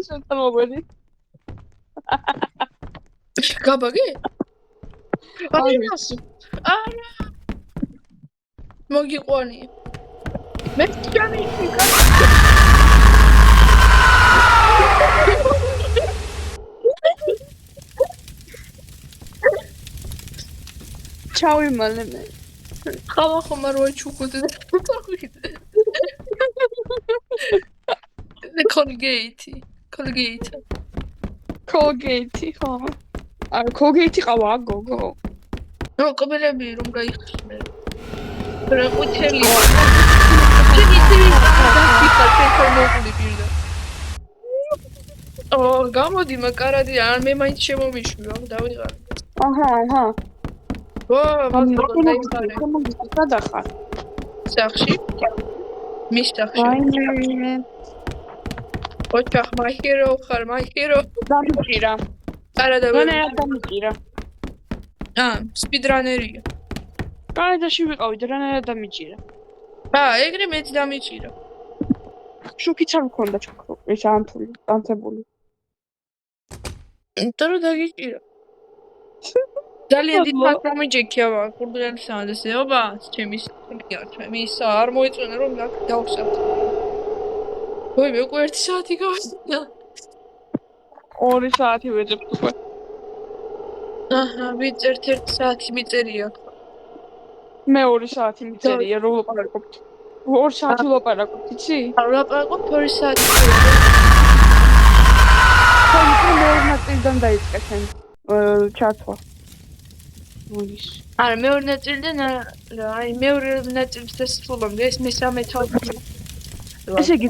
შენთან მოგვედი. გაბაგე? არა. მოგიყვანი. მე ჩამიქიკა. ჩავიმალე მე. ხავა ხომ არ ვაჩუქოთ და წავიდე. Colgate ხო. არა Colgate ყავა გოგო. ნუ კობილები რომ გაიხსნე. რა ყუთელი. ჩემი თვით დამიფიქრე პირდა. გამოდი მაკარადი არ მე მაინც შემომიშვი დავიღარ. აჰა. დაიხარე. სადახარ? სახში? მის სახში. ვაიმე. ოჩახ მაჰირო ხარ მაჰირო. დამჭირა. კარადა დამჭირა. სპიდრანერია. კარადაში ვიყავი და რანაირად დამჭირა. ეგრე მეც დამიჭირა. შუქიც არ მქონდა ჩაქრო. ეს ანთული, ანთებული. იმიტომ რომ დაგიჭირა. ძალიან დიდ ფაქტ მომიჯექია კურდღელსა და ზეობა ჩემი არ მოიწონა რომ დავხსავთ. მე უკვე 1 საათი გავსწრა. 2 საათი ვეძებ უკვე. ვიწერთ 1 საათი მიწერია. მე 2 საათი მიწერია რომ ლაპარაკობთ. 2 საათი ლაპარაკობთ, იცი? ლაპარაკობ 2 საათი. მეორე ნაწილიდან დაიწყე შენ ჩართვა. მოდის. არა, მეორე ნაწილიდან აი მეორე ნაწილის დასრულამდე ეს მესამე თავი. ესე იგი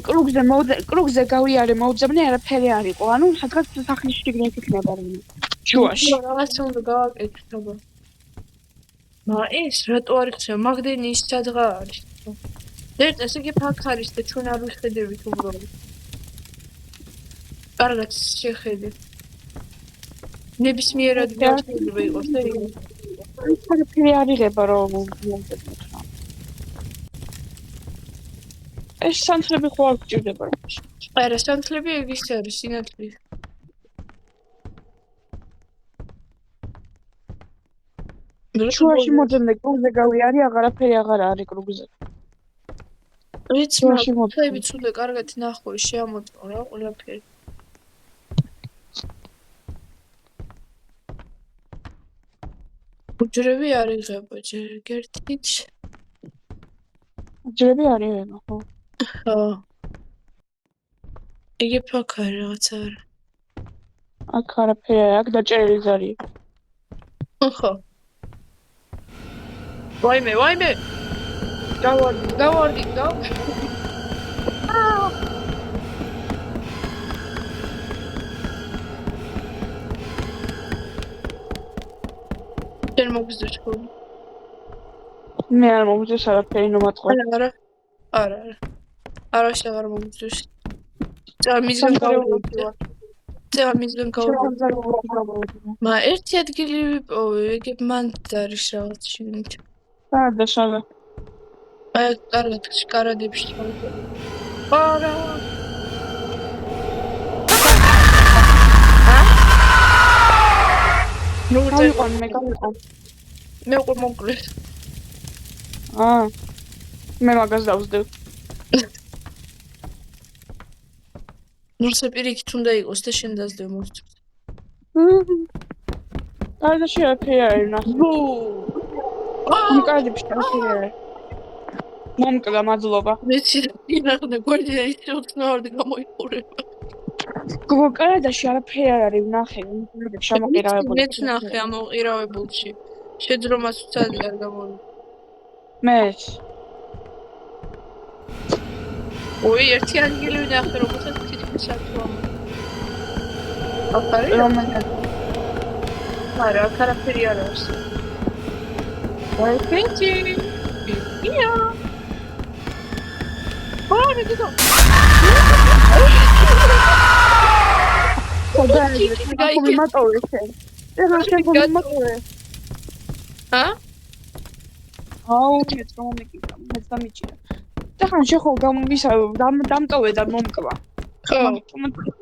კრუგზე გავიარე მოუძებნე არაფერი არ იყო. ანუ სადღაც სახლის შიგნით იქნება რამე. შუაში. რაღაც უნდა გავაკეთო. ეს რატო არ იხსნა? მაგდენი ის სადღა არის. ეს იგი ფაქ არის და ჩვენ არ ვიხედებით უბრალოდ. კარგად შეხედე. ნებისმიერად შეიძლება იყოს და არაფერი არ იღება რომ მოუძებნოთ რა. ეს სანთლები ხო არ გჭირდება რა. არა, სანთლები ეგ ის არის, სინათლე. შუაში მოძებნე კრუგზე გავიარე, აღარაფერი აღარ არის კრუგზე. რიც მოხები ცუდე კარგად ნახო, შეამოწმო რა ყველაფერი. უჯრები არ იღება ჯერ გერთით. უჯრები არ იღება, ხო? ხო. იგი ფაქ არის რაღაცა არა. აქ არაფერი არ აქვს, დაჭერილი ზარია. ხო. ვაიმე. გავარდი. შენ მოგზდებს ხოლმე. მე არ მომწეს არაფერი ნომაწყო. არა. არა შეღარ მომწეს. წამიზენ გავდივარ. მა ერთი ადგილი ვიპოვე, ეგ მან არის რაღაც შიგნით. და შალა. აი კარგად შკარადებში ჩავიდე. არა. ნუ გავიყო. მე უკვე მომკლეს. მე მაგას დავსდევ. ნურსე პირიქით უნდა იყოს და შენ დაძდევ მოსწრებს. და შეაფერე არის ნახე. მიკადებს შეაფერე. მომკლა მადლობა. მეცი ინახნა გვერდია ისე უცნაური გამოიყურება. კანადაში არაფერი არ არის ნახე. შემოყირავებული. მეც ნახე ამ მოყირავებულში. შეძრომას უცადი არ გამოვიდა. მეც. ერთი ადგილი ვნახე რომელსაც თითქმის ათვამ. აფარი? არა, არაფერი არ არის. ვაიფენჯი. ია. ორი დედო. ხოდა მატოვე შენ. ეხლა შენ მომატოვე. აუ, მეც მომეკიდა, მეც დამიჭირა. და ხან შეხო გამომისა დამტოვე და მომკვა. ხო.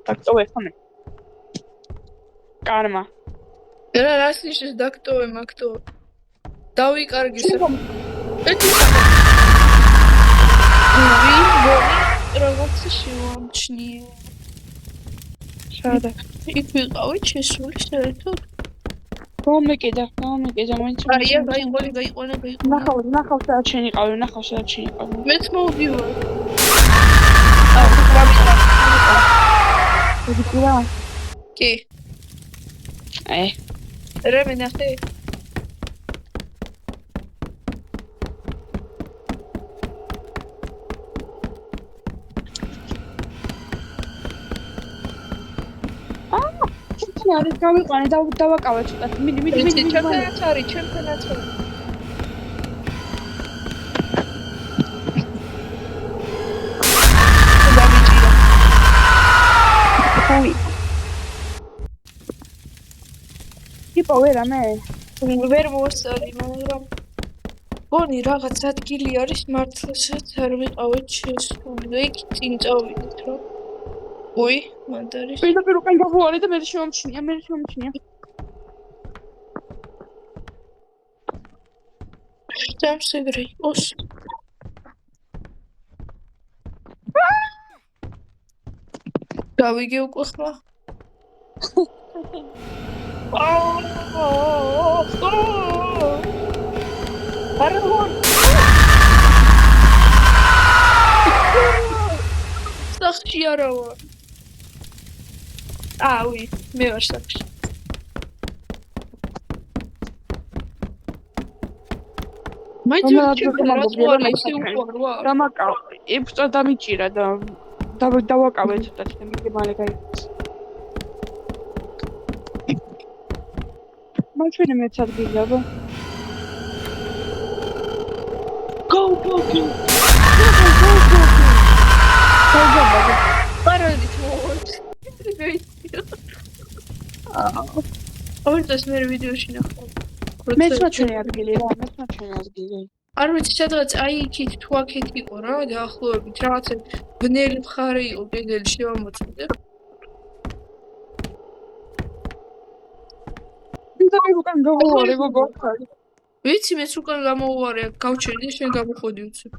დაგტოვე ხომ? კარმა. რას ნიშნავს დაგტოვე მაგტოვე? დავიკარგი რაღაცა შევამჩნიე. შადა. იქ ვიყავით შესული საერთოდ. მომეკიდა, მაინც. გაიყვანა. ნახავ სადაც შენიყავი. მეც მოვდივარ. კი. რა მენახე? არის გავიყვანე და დავაკავე ცოტა. მიდი. ჩემთანაც არის. დამიჭირა. ხოი. იპოვე რამე? ვერ მოსწარი, მაგრამ გონი რაღაც ადგილი არის მართლა სადაც არ ვიყავით შესული. იქ წინ წავიდეთ რა. ой, მანდ არის. პირდაპირ უკან გავუარე და მე შემომჩნია. დამსეგრე იყოს. გავიგე უკვე ხმა. არა ვარ. სახში არა ვარ. უი, მე ვარ სახში. დამაკავე. ეფსა დამიჭირა და დავაკავე ცოტა და მიგე მალე გაიქცე. მაჩვენე მეც ადგილი აბა. Go. პარადი თორთ. ორდას მე ვიდეოში ნახავ. მეც მაჩვენე ადგილი რა, არ ვიცი სადღაც აი იქით თუ აქეთ იყო რა დაახლოებით რაღაცა ბნელი მხარე იყო კედელი შევამოწმდე. ვინდა უკან გავუარე გოგო. ვიცი მეც უკან გამოვუარე გავჩერდი შენ გამოხოდი უცებ.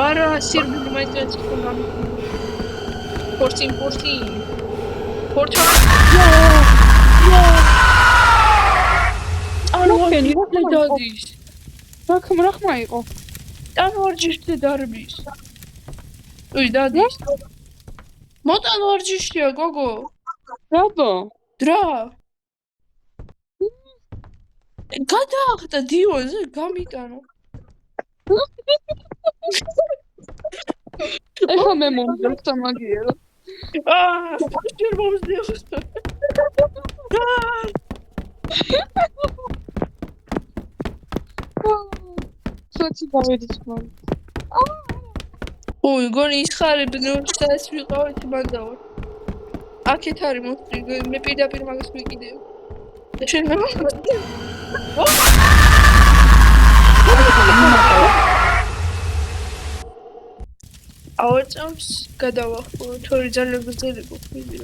არა სირბილი მაინც ხო გამიხდი. 14. ანუ დადის. რა ხმა იყო? ანუ ვარჯიშზე დარბის. უი დადის. მოტან ვარჯიშია გოგო. რატო? დრა. გადაახტა დიოზე გამიტანო. ეხლა მე მომძებს სამაგიერო. შენ მომძებს. სოჩი გავედით მომ. უი გონი ის ხარები ნორჩას ვიყავით მანდავარ. აქეთ არის მოსწრი მე პირდაპირ მაგას ვიკიდე. და შენ მე მომძებ. ავეწამს გადავახო თორი ძალიან გრძელი ყოფილი.